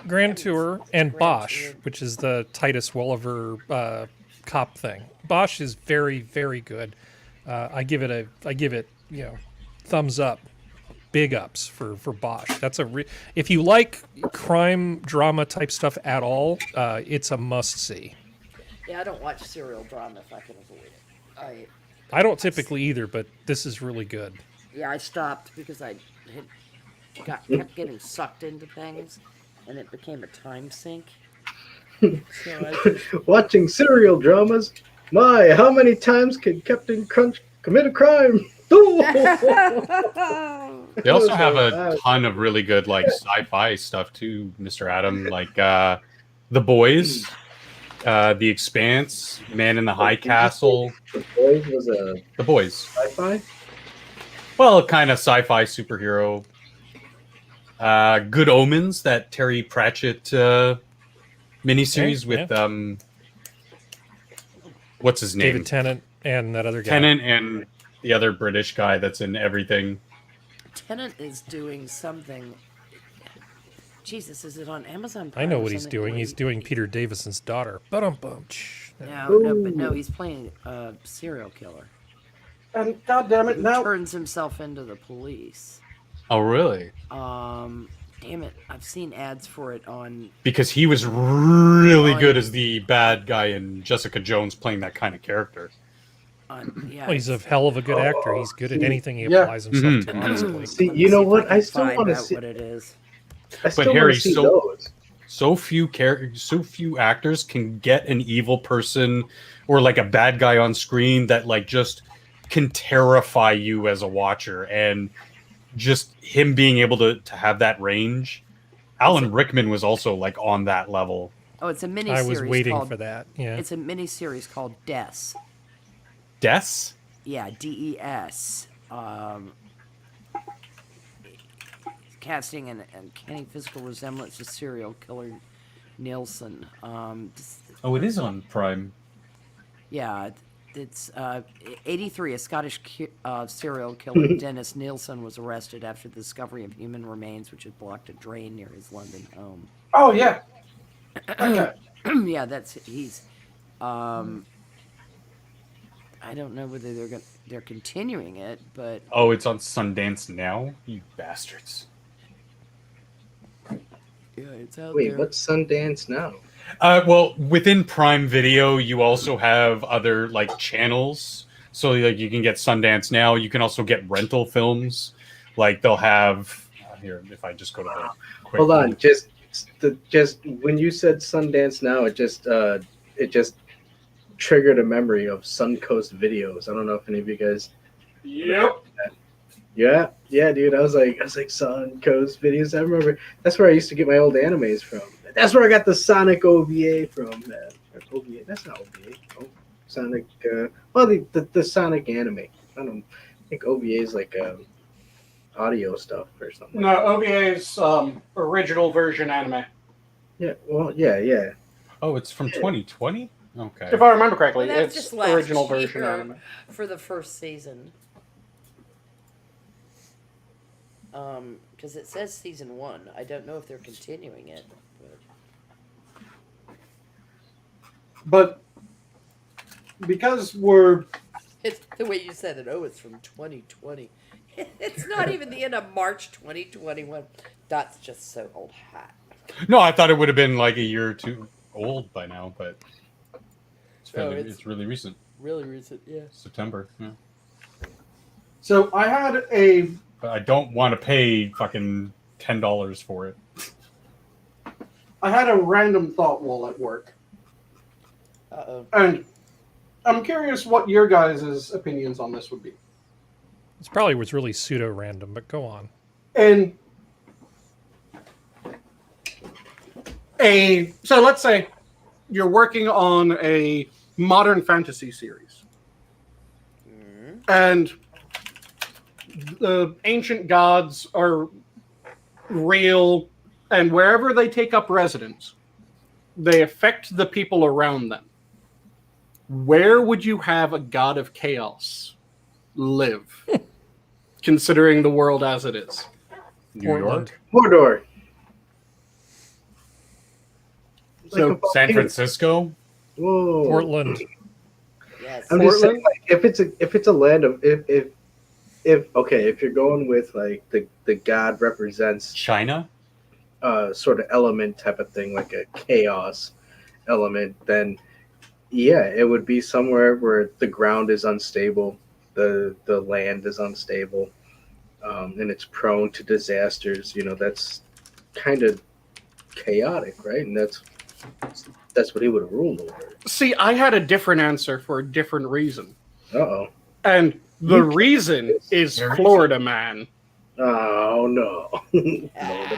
Grand Tour and Grand Bosch, Tour. which is the Titus Welliver cop thing. Bosch is very, very good. I give it thumbs up. big ups for Bosch. That's if you like crime drama type stuff at all, it's a must see. Yeah, I don't watch serial drama if I can avoid it. I don't typically either, but this is really good. I stopped because I kept getting sucked into things, and it became a time sink. So watching serial dramas. My, how many times can Captain Crunch commit a crime? They also have a ton of really good like sci-fi stuff too, Mr. Adam. Like The Boys, The Expanse, Man in the High Castle. The Boys was The Boys. Sci-fi? Well, kind of sci-fi superhero. Good Omens, that Terry Pratchett miniseries with what's his name? David Tennant and that other guy. Tennant and the other British guy that's in everything. Tennant is doing something. Jesus, is it on Amazon I Prime? know what he's doing. He's doing Peter Davison's daughter. No, he's playing a serial killer. And goddamn it, now Turns himself into the police. Oh, really? Damn it, I've seen ads for it on. Because he was really good as the bad guy in Jessica Jones, playing that kind of character. Well, he's a hell of a good actor. He's good at anything he applies himself to, honestly. See, you know what? I still want to see what it is. But Harry, so few actors can get an evil person or like a bad guy on screen that like just can terrify you as a watcher, and just him being able to have that range. Alan Rickman was also like on that level. Oh, it's a mini. I was waiting for that. Yeah, it's a mini series called Des. Des? Yeah, DES. Casting an uncanny physical resemblance to serial killer Nielsen. Oh, it is on Prime. Yeah, it's 83. A Scottish serial killer, Dennis Nielsen, was arrested after the discovery of human remains, which had blocked a drain near his London home. Oh yeah. Okay. Yeah, he's. I don't know whether they're continuing it, but oh, it's on Sundance now, you bastards. Yeah, it's out there. Wait, what's Sundance now? Well, within Prime Video, you also have other like channels. So like you can get Sundance now. You can also get rental films. Like they'll have here. If I just go to the quick hold on, just when you said Sundance now, it just triggered a memory of Suncoast Videos. I don't know if any of you guys. Yep. Yeah, dude. I was like Suncoast Videos. I remember that's where I used to get my old animes from. That's where I got the Sonic OVA from. OVA. That's not OVA. Oh, Sonic. Well, the Sonic anime. I think OVA is like audio stuff or something. No, OVA is original version anime. Yeah. Well, yeah. Oh, it's from 2020. Okay. If I remember correctly, Well, that's it's just last original version year anime. for the first season. Because it says season 1. I don't know if they're continuing it. But because we're... It's the way you said it. Oh, it's from 2020. It's not even the end of March 2021. That's just so old hat. No, I thought it would have been like a year or two old by now, but it's really recent. Really recent, yeah. September. Yeah. So I had But I don't want to pay fucking $10 for it. I had a random thought while at work. Uh-oh. And I'm curious what your guys' opinions on this would be. It's probably was really pseudo-random, but go on. And so let's say you're working on a modern fantasy series. And the ancient gods are real, and wherever they take up residence, they affect the people around them. Where would you have a god of chaos live, considering the world as it is? New York? Mordor. So San Francisco? Whoa. Portland. Yes. I'm just saying, like, if it's a land of if if you're going with like the god represents China? sort of element type of thing, like a chaos element, then yeah, it would be somewhere where the ground is unstable, the land is unstable, and it's prone to disasters. You know, that's kind of chaotic, right? And that's what he would have ruled over. See, I had a different answer for a different reason. Uh-oh. And the reason is Florida Man. Oh no.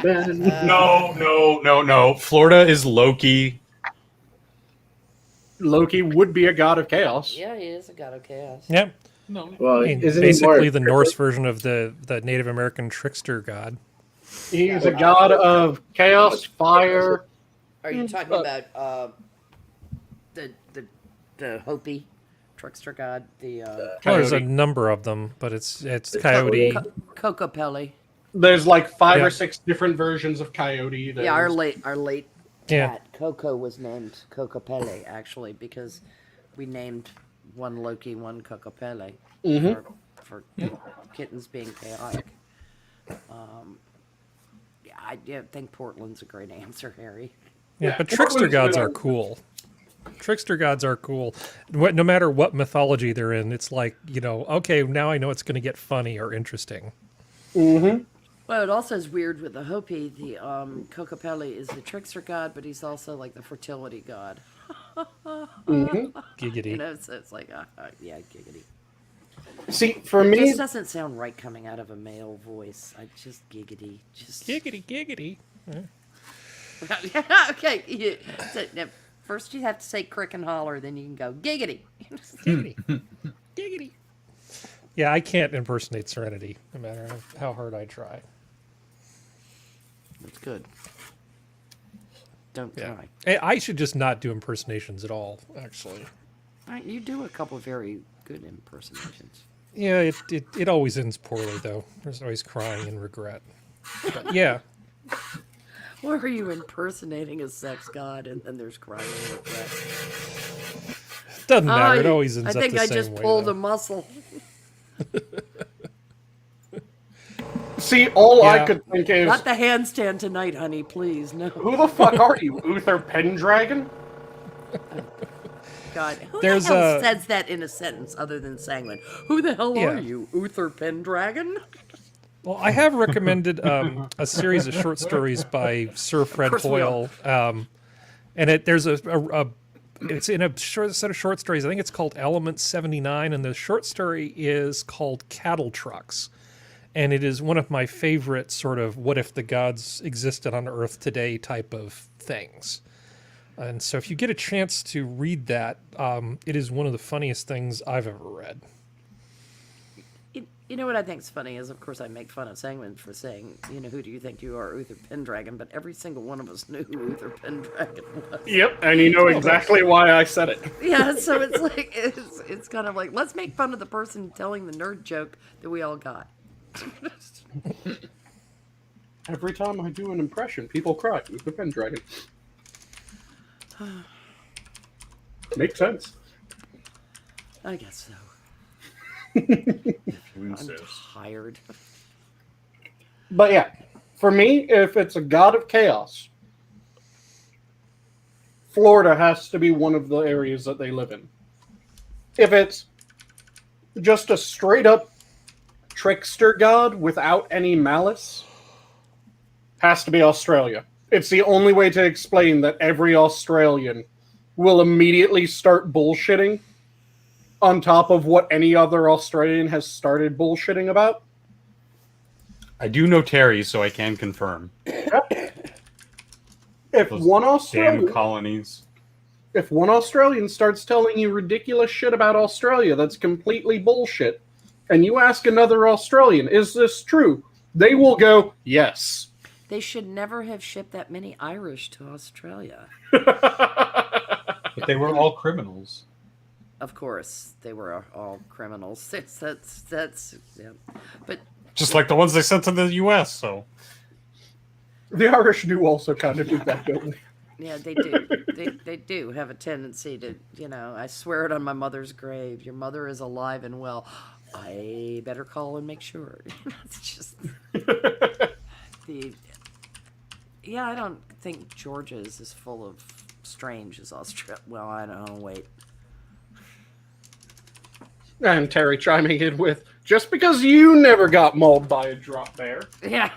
Florida Man. No. Florida is Loki. Loki would be a god of chaos. Yeah, he is a god of chaos. Yep. No. Well, I mean, isn't he basically more the Norse version of the Native American trickster god. He's a god of chaos, fire. Are you talking about the Hopi trickster god? Well, there's a number of them, but it's coyote. Kokopelli. There's like 5 Yeah. or 6 different versions of coyote. Yeah, our late Yeah. cat Coco was named Kokopelli actually because we named one Loki, one Kokopelli for kittens being chaotic. Yeah, I think Portland's a great answer, Harry. Yeah, but trickster gods are cool. Trickster gods are cool. No matter what mythology they're in, it's like, okay, now I know it's going to get funny or interesting. Mm-hmm. Well, it also is weird with the Hopi. The Kokopelli is the trickster god, but he's also like the fertility god. Giggity. You know, so it's like, yeah, giggity. See, for It me, just doesn't sound right coming out of a male voice. I just giggity. Just Giggity. okay. Now, first you have to say crick and holler, then you can go giggity. Giggity. Yeah, I can't impersonate Serenity, no matter how hard I try. That's good. Don't Yeah. try. Hey, I should just not do impersonations at all, actually. Right, you do a couple of very good impersonations. Yeah, it always ends poorly, though. There's always crying and regret. But yeah. Or are you impersonating a sex god and then there's crying and regret? Doesn't matter. It always ends I up the think same I just way, pulled though. a muscle. see, all I Yeah. could think is, Not the handstand tonight, honey, please. No. who the fuck are you, Uther Pendragon? God, who There's the hell a- says that in a sentence other than Sanguine? Who the hell Yeah. are you, Uther Pendragon? Well, I have recommended a series of short stories by Sir Fred course we Hoyle, and there's it's in a short set of short stories. I think it's called Element 79, and the short story is called Cattle Trucks, and it is one of my favorite sort of what if the gods existed on Earth today type of things. And so if you get a chance to read that, it is one of the funniest things I've ever read. You know what I think is funny is, of course, I make fun of Sanguine for saying, who do you think you are, Uther Pendragon? But every single one of us knew who Uther Pendragon was. Yep, and you know exactly why I said it. Yeah, so it's like, it's kind of like, let's make fun of the person telling the nerd joke that we all got. Every time I do an impression, people cry. Uther Pendragon. Makes sense. I guess so. I'm tired. But yeah, for me, if it's a god of chaos, Florida has to be one of the areas that they live in. If it's just a straight up trickster god without any malice, has to be Australia. It's the only way to explain that every Australian will immediately start bullshitting on top of what any other Australian has started bullshitting about. I do know Terry, so I can confirm. If Those one damn Australian, colonies. if one Australian starts telling you ridiculous shit about Australia that's completely bullshit, and you ask another Australian, is this true? They will go, yes. They should never have shipped that many Irish to Australia. But they were all criminals. Of course, they were all criminals. That's yeah. But Just like the ones they sent to the U.S., so... The Irish do also kind of do that, don't they? yeah, they do. They do have a tendency to, I swear it on my mother's grave. Your mother is alive and well. I better call and make sure. It's just the. Yeah, I don't think Georgia is as full of strange as Australia. Well, I don't know. Wait. And Terry chiming in with, just because you never got mauled by a drop bear. Yeah.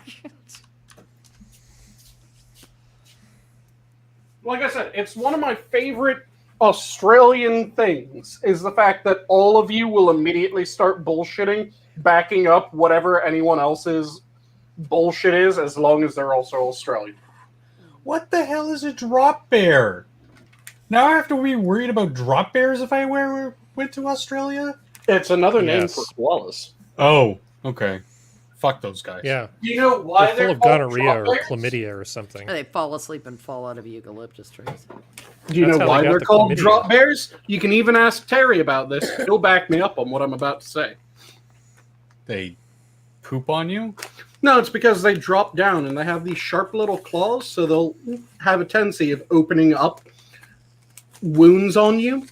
Like I said, it's one of my favorite Australian things, is the fact that all of you will immediately start bullshitting, backing up whatever anyone else's bullshit is, as long as they're also Australian. What the hell is a drop bear? Now I have to be worried about drop bears if I went to Australia? It's another name Yes. for koalas. Oh, okay. Fuck those guys. Yeah. Do you know why They're full of called gonorrhea drop or bears? chlamydia or something. They fall asleep and fall out of eucalyptus trees. Do you That's know how why they got they're the called chlamydia. drop bears? You can even ask Terry about this. He'll back me up on what I'm about to say. They poop on you? No, it's because they drop down and they have these sharp little claws, so they'll have a tendency of opening up wounds on you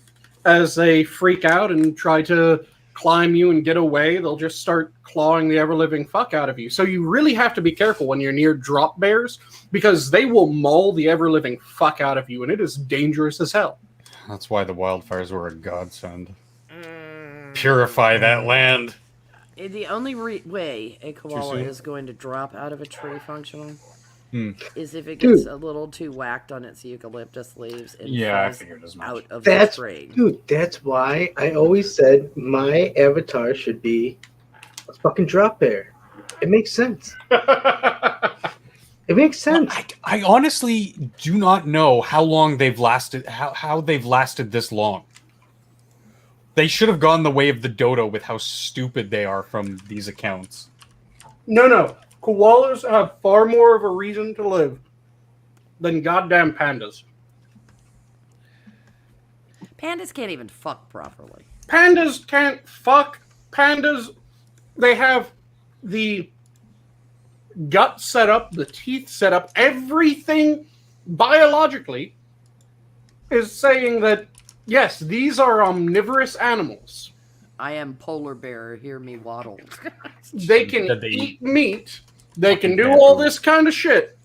as they freak out and try to climb you and get away. They'll just start clawing the ever-living fuck out of you. So you really have to be careful when you're near drop bears, because they will maul the ever-living fuck out of you, and it is dangerous as hell. That's why the wildfires were a godsend. Purify that land. The only way a koala soon? is going to drop out of a tree functional Hmm. is if it gets a little too whacked on its eucalyptus leaves and Yeah, I falls figured as much. out of That's the tree. dude. That's why I always said my avatar should be a fucking drop bear. It makes sense. It makes sense. I honestly do not know how long they've lasted. How they've lasted this long. They should have gone the way of the dodo with how stupid they are from these accounts. No. Koalas have far more of a reason to live than goddamn pandas. Pandas can't even fuck properly. Pandas can't fuck. Pandas, they have the gut set up, the teeth set up, everything biologically is saying that, yes, these are omnivorous animals. I am polar bear, hear me waddle. They can That they eat meat. They can do bamboo. all this kind of shit.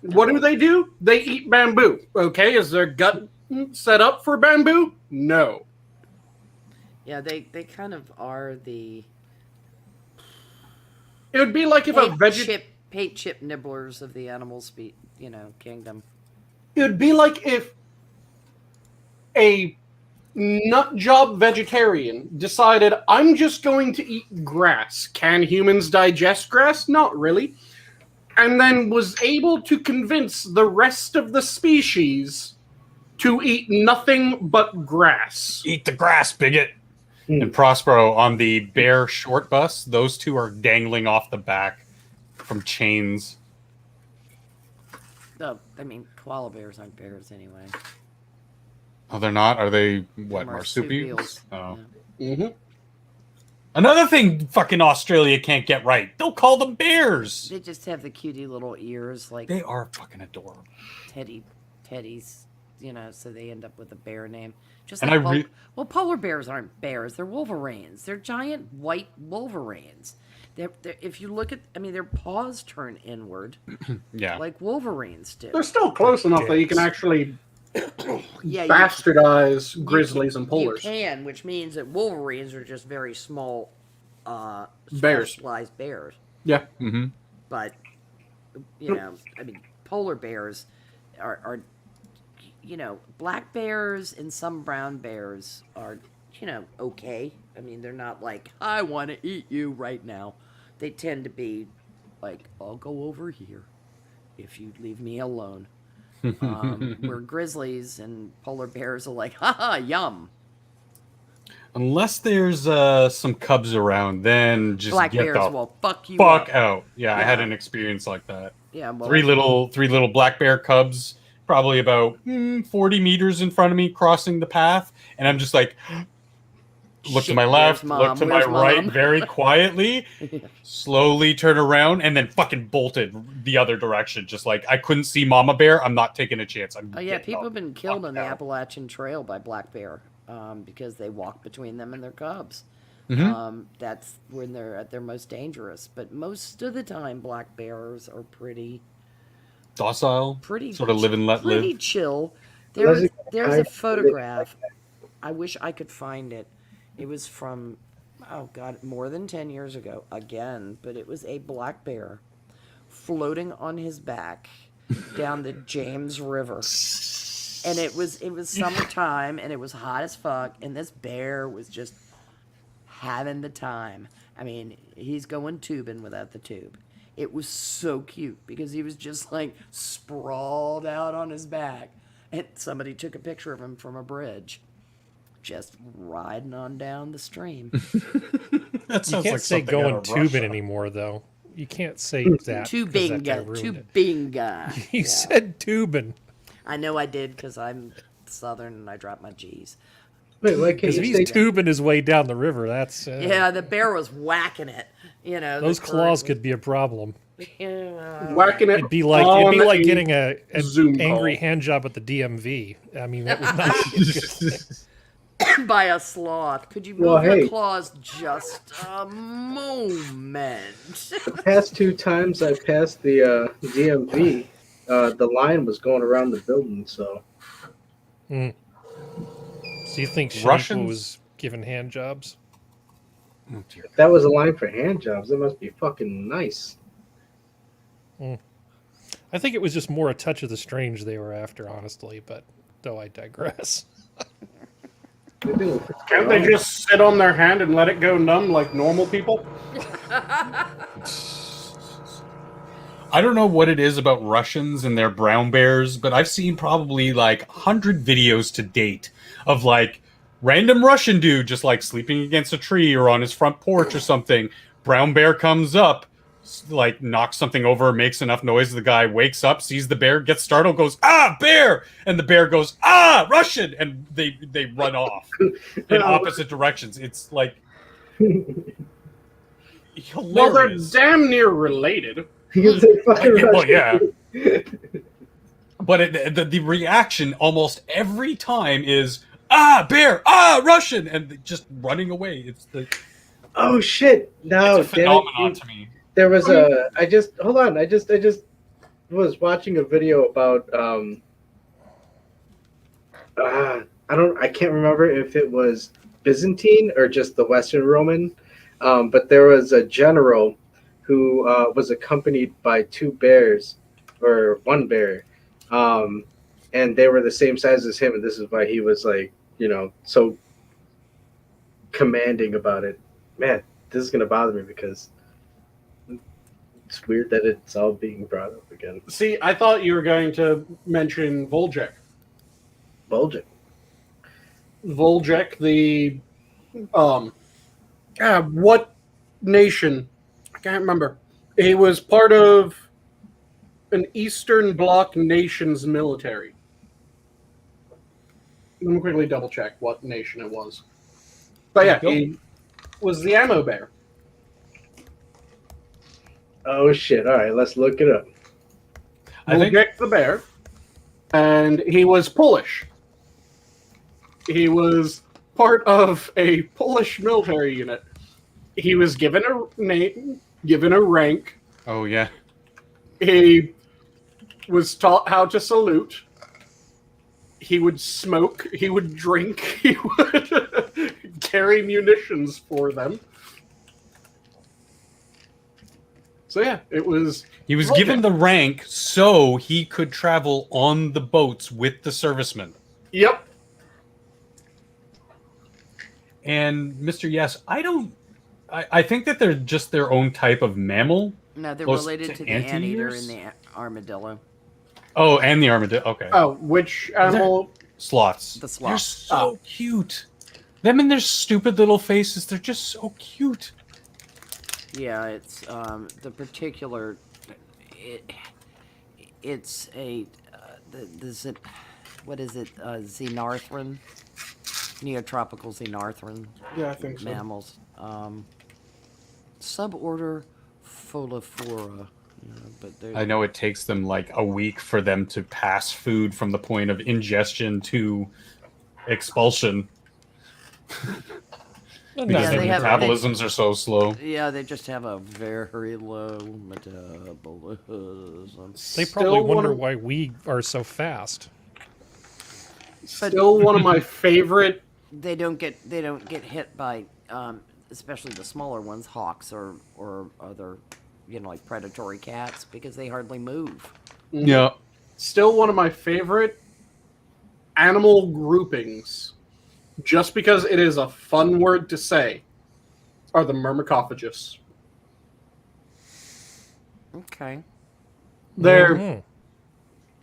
What do? They eat bamboo. Okay, is their gut set up for bamboo? No. Yeah, they kind of are the It would be like if a paint chip nibblers of the animal kingdom. It would be like if a nut job vegetarian decided, I'm just going to eat grass. Can humans digest grass? Not really. And then was able to convince the rest of the species to eat nothing but grass. Eat the grass, bigot. And Prospero on the bear short bus, those two are dangling off the back from chains. Oh, I mean, koala bears aren't bears anyway. Oh, they're not? Are they, what, Marsupials. marsupials? Oh. Yeah. Mm-hmm. Another thing fucking Australia can't get right. They'll call them bears. They just have the cutie little ears like They are fucking adorable. teddies, so they end up with a bear name. Just And like polar bears aren't bears; they're wolverines. They're giant white wolverines. They're if you look at, their paws turn inward, Yeah. like wolverines do. They're still close enough that you can actually Yeah, bastardize grizzlies and you polars. can, which means that wolverines are just very small, Bears. specialized bears. Yeah. Mm-hmm. But polar bears are black bears and some brown bears are okay. They're not like, I want to eat you right now. They tend to be like, I'll go over here if you leave me alone. Where grizzlies and polar bears are like, haha, yum. Unless there's some cubs around, then just Black get bears the will fuck you fuck up. out. Yeah, I had Yeah. an experience like that. Yeah, well, Three little black bear cubs, probably about 40 meters in front of me, crossing the path, and I'm just like, look to Shit, my left, where's Mom? look to my Where's right, Mom? very quietly, slowly turn around, and then fucking bolted the other direction. Just like, I couldn't see Mama Bear. I'm not taking a chance. Oh yeah, getting people the have been killed fuck on the out. Appalachian Trail by black bear because they walk between them and their cubs. That's when they're at their most dangerous. But most of the time, black bears are pretty Docile, sort of live and let live. pretty chill. Unless There's a photograph. I wish I could find it. It was from, oh God, more than 10 years ago again, but it was a black bear floating on his back down the James River. And it was summertime and it was hot as fuck, and this bear was just having the time. I mean, he's going tubing without the tube. It was so cute because he was just like sprawled out on his back. And somebody took a picture of him from a bridge, just riding on down the stream. That sounds You can't like say something going out of tubing Russia. anymore, though. You can't say that. Tubinga. You said tubing. I know I did because I'm Southern and I dropped my G's. Wait, why can't Because if you say he's tubing his way down the river, that's... Yeah, the bear was whacking it. You know, those claws could be a problem. Whacking it. It'd be like getting an Zoom angry call. hand job at the DMV. I mean, that would not be a good thing. by a sloth. Could you move Well, your hey. claws just a moment? The past 2 times I passed the DMV, the line was going around the building, so. So you think Shaniqua Russians- was given hand jobs? Oh, dear. If that was a line for hand jobs, that must be fucking nice. I think it was just more a touch of the strange they were after, honestly, but though I digress. Can't they just sit on their hand and let it go numb like normal people? I don't know what it is about Russians and their brown bears, but I've seen probably like 100 videos to date of like random Russian dude just like sleeping against a tree or on his front porch or something. Brown bear comes up, like knocks something over, makes enough noise. The guy wakes up, sees the bear, gets startled, goes, "Ah, bear!" And the bear goes, "Ah, Russian!" And they run off in opposite directions. It's like hilarious. Well, they're damn near related. Well, yeah. But the reaction almost every time is, "Ah, bear! Ah, Russian!" And just running away. It's the Oh shit! No, it's a phenomenon to me. There was a. I just hold on. I just was watching a video about. I can't remember if it was Byzantine or just the Western Roman, but there was a general who was accompanied by 2 bears, or 1 bear, and they were the same size as him, and this is why he was like, so commanding about it. Man, this is gonna bother me because it's weird that it's all being brought up again. See, I thought you were going to mention Volchek. Bulging. Volchek, the what nation? I can't remember. He was part of an Eastern Bloc nation's military. Let me quickly double check what nation it was. But yeah, he was the ammo bear. Oh shit! All right, let's look it up. I think Volchek the bear, and he was Polish. He was part of a Polish military unit. He was given a name, given a rank. Oh yeah. He was taught how to salute. He would smoke. He would drink. He would carry munitions for them. So yeah, it was. He was given the rank so he could travel on the boats with the servicemen. Yep. And Mr. Yes, I think that they're just their own type of mammal. No, they're Close related to to the anteater anteaters? and the armadillo. Oh, and the armadillo. Okay. Oh, which animal? Sloths. The sloth. They're so cute. Them and their stupid little faces, they're just so cute. Yeah, it's the particular. It's a what is it? Xenarthran, neotropical Xenarthran Yeah, I think so. mammals. Suborder Folifora. But they're, I know it takes them like a week for them to pass food from the point of ingestion to expulsion. No, Because Yeah, their they have- metabolisms are so slow. Yeah, they just have a very low metabolism. They probably Still one wonder of- why we are so fast. Still one of my favorite. They don't get hit by, especially the smaller ones, hawks or other, like predatory cats, because they hardly move. Yeah. Still one of my favorite animal groupings, just because it is a fun word to say, are the myrmecophagus. Okay. They're Mhm.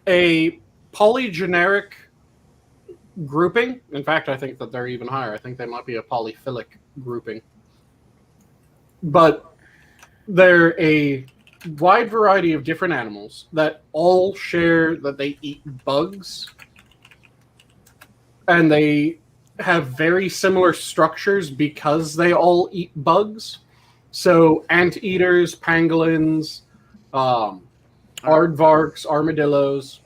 a polygeneric grouping. In fact, I think that they're even higher. I think they might be a polyphilic grouping. But they're a wide variety of different animals that all share that they eat bugs. And they have very similar structures because they all eat bugs. So anteaters, pangolins, aardvarks, armadillos,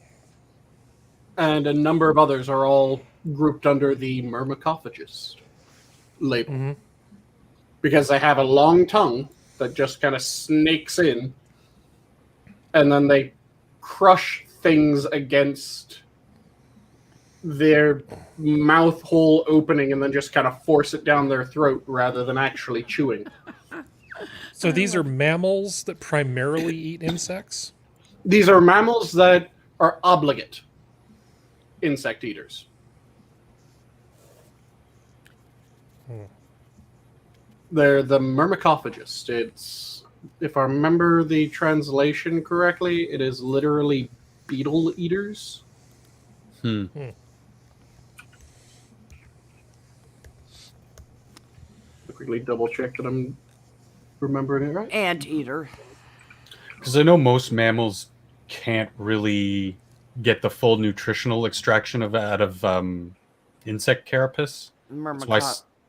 and a number of others are all grouped under the myrmecophagus label. Mhm. Because they have a long tongue that just kind of snakes in, and then they crush things against their mouth hole opening and then just kind of force it down their throat rather than actually chewing. So these are mammals that primarily eat insects? These are mammals that are obligate insect eaters. They're the myrmecophagus. It's, if I remember the translation correctly, it is literally beetle eaters. Quickly double check that I'm remembering it right. Anteater. Because I know most mammals can't really get the full nutritional extraction out of insect carapace. That's why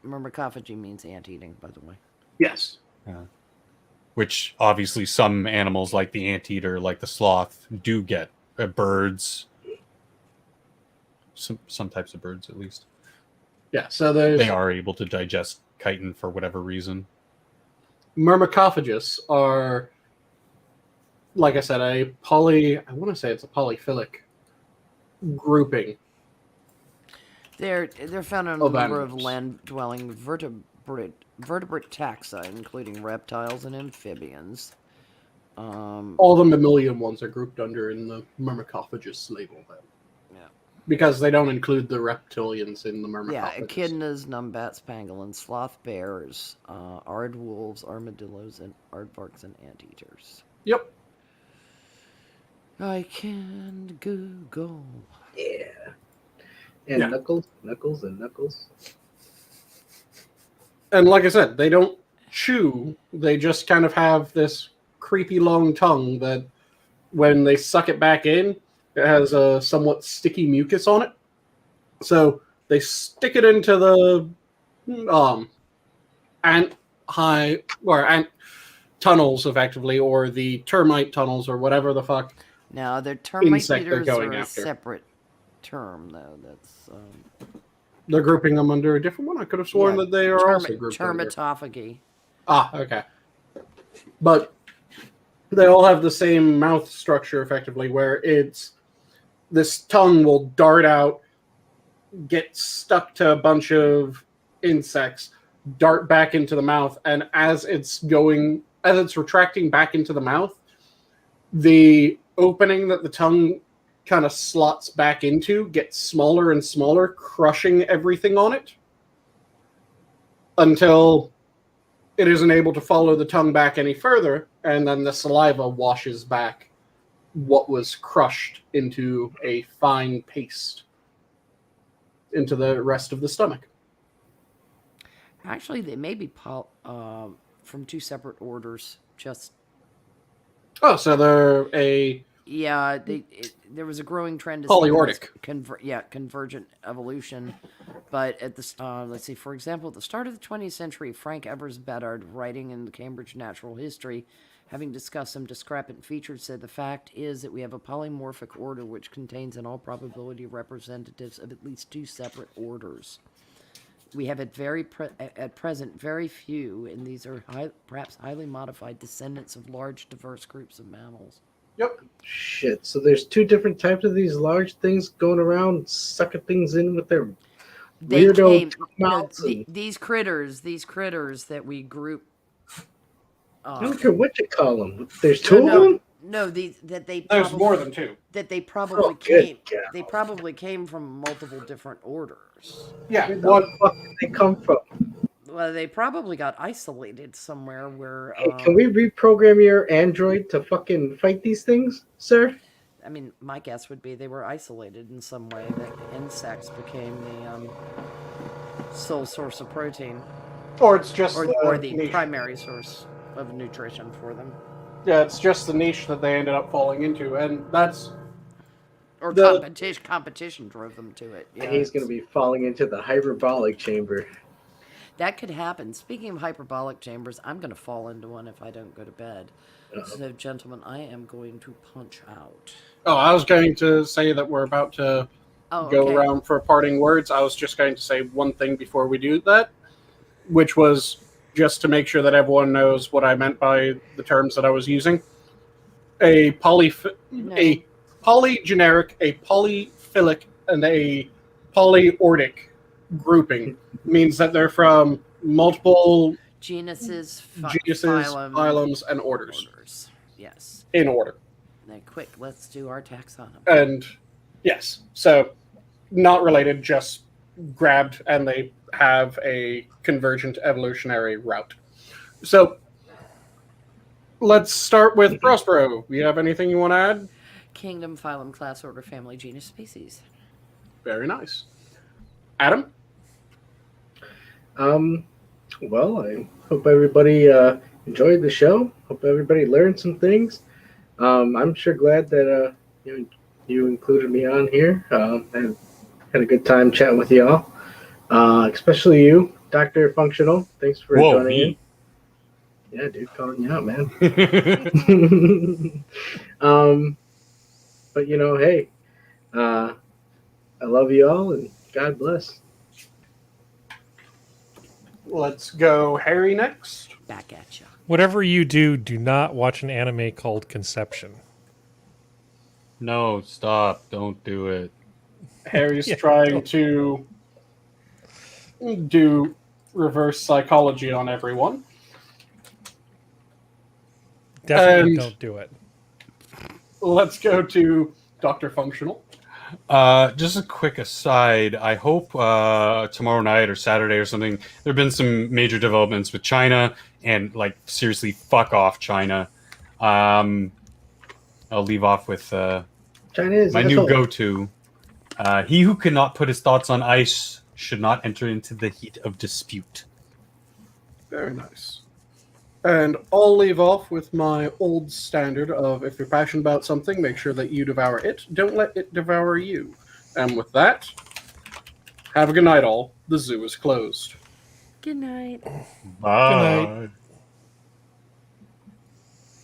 Myrmecophagy means anteating, by the way. Yes. Which obviously some animals like the anteater, like the sloth, do get. Birds. Some types of birds, at least. Yeah, so there's They are able to digest chitin for whatever reason. myrmecophagus are, like I said, I want to say it's a polyphilic grouping. They're found in a Of number of animals. land-dwelling vertebrate taxa, including reptiles and amphibians. All the mammalian ones are grouped under in the myrmecophagus label, though. Yeah. Because they don't include the reptilians in the myrmecophagus. Yeah, echidnas, numbats, pangolins, sloth bears, aardwolves, armadillos, and aardvarks and anteaters. Yep. I can Google. Yeah. And Yeah. knuckles. And like I said, they don't chew. They just kind of have this creepy long tongue that when they suck it back in, it has a somewhat sticky mucus on it. So they stick it into the ant tunnels, effectively, or the termite tunnels, or whatever the fuck. Now, the termite Insect they're eaters going are a after. separate term, though. That's They're grouping them under a different one. I could have sworn that they are also grouped under. termitophagy. Ah, okay. But they all have the same mouth structure, effectively, where it's this tongue will dart out, get stuck to a bunch of insects, dart back into the mouth, and as it's retracting back into the mouth, the opening that the tongue kind of slots back into gets smaller and smaller, crushing everything on it until it isn't able to follow the tongue back any further, and then the saliva washes back what was crushed into a fine paste into the rest of the stomach. Actually, they may be from two separate orders. Just Oh, so they're a yeah, there was a growing trend to Polyortic. Convergent evolution. But at the let's see, for example, at the start of the 20th century, Frank Evers Bedard, writing in the Cambridge Natural History, having discussed some discrepant features, said the fact is that we have a polymorphic order which contains in all probability representatives of at least two separate orders. We have at present very few, and these are perhaps highly modified descendants of large, diverse groups of mammals. Yep. Shit. So there's two different types of these large things going around, sucking things in with their weirdo mouths. These critters that we group. I don't care what you call them. There's two of them. No, There's more than two. That they probably came. They probably came from multiple different orders. Yeah. Where the fuck did they come from? Well, they probably got isolated somewhere where. Hey, can we reprogram your android to fucking fight these things, sir? I mean, my guess would be they were isolated in some way. That insects became the sole source of protein, Or it's just or the niche. primary source of nutrition for them. Yeah, it's just the niche that they ended up falling into, and that's... Or competition drove them to it. Yeah. He's going to be falling into the hyperbolic chamber. That could happen. Speaking of hyperbolic chambers, I'm going to fall into one if I don't go to bed. So, gentlemen, I am going to punch out. Oh, I was going to say that we're about to go around for parting words. I was just going to say one thing before we do that, which was just to make sure that everyone knows what I meant by the terms that I was using. A polygeneric, a polyphilic, and a polyordic grouping means that they're from multiple genuses, phylums, and orders. Yes. In order. Now, quick, let's do our taxonomy. And yes, so not related, just grabbed, and they have a convergent evolutionary route. So let's start with Prospero. You have anything you want to add? Kingdom, phylum, class, order, family, genus, species. Very nice. Adam? Well, I hope everybody enjoyed the show. Hope everybody learned some things. I'm sure glad that you included me on here. I had a good time chatting with y'all. Especially you, Dr. Functional. Thanks for joining in. Yeah, dude, calling you out, man. But hey, I love you all, and God bless. Let's go Harry next. Back at you. Whatever you do, do not watch an anime called Conception. No, stop. Don't do it. Harry's trying to do reverse psychology on everyone. Definitely don't do it. Let's go to Dr. Functional. Just a quick aside. I hope tomorrow night or Saturday or something, there have been some major developments with China, and seriously, fuck off, China. I'll leave off with my new go-to. He who cannot put his thoughts on ice should not enter into the heat of dispute. Very nice. And I'll leave off with my old standard of if you're passionate about something, make sure that you devour it. Don't let it devour you. And with that, have a good night, all. The zoo is closed. Good night. Bye. Good night.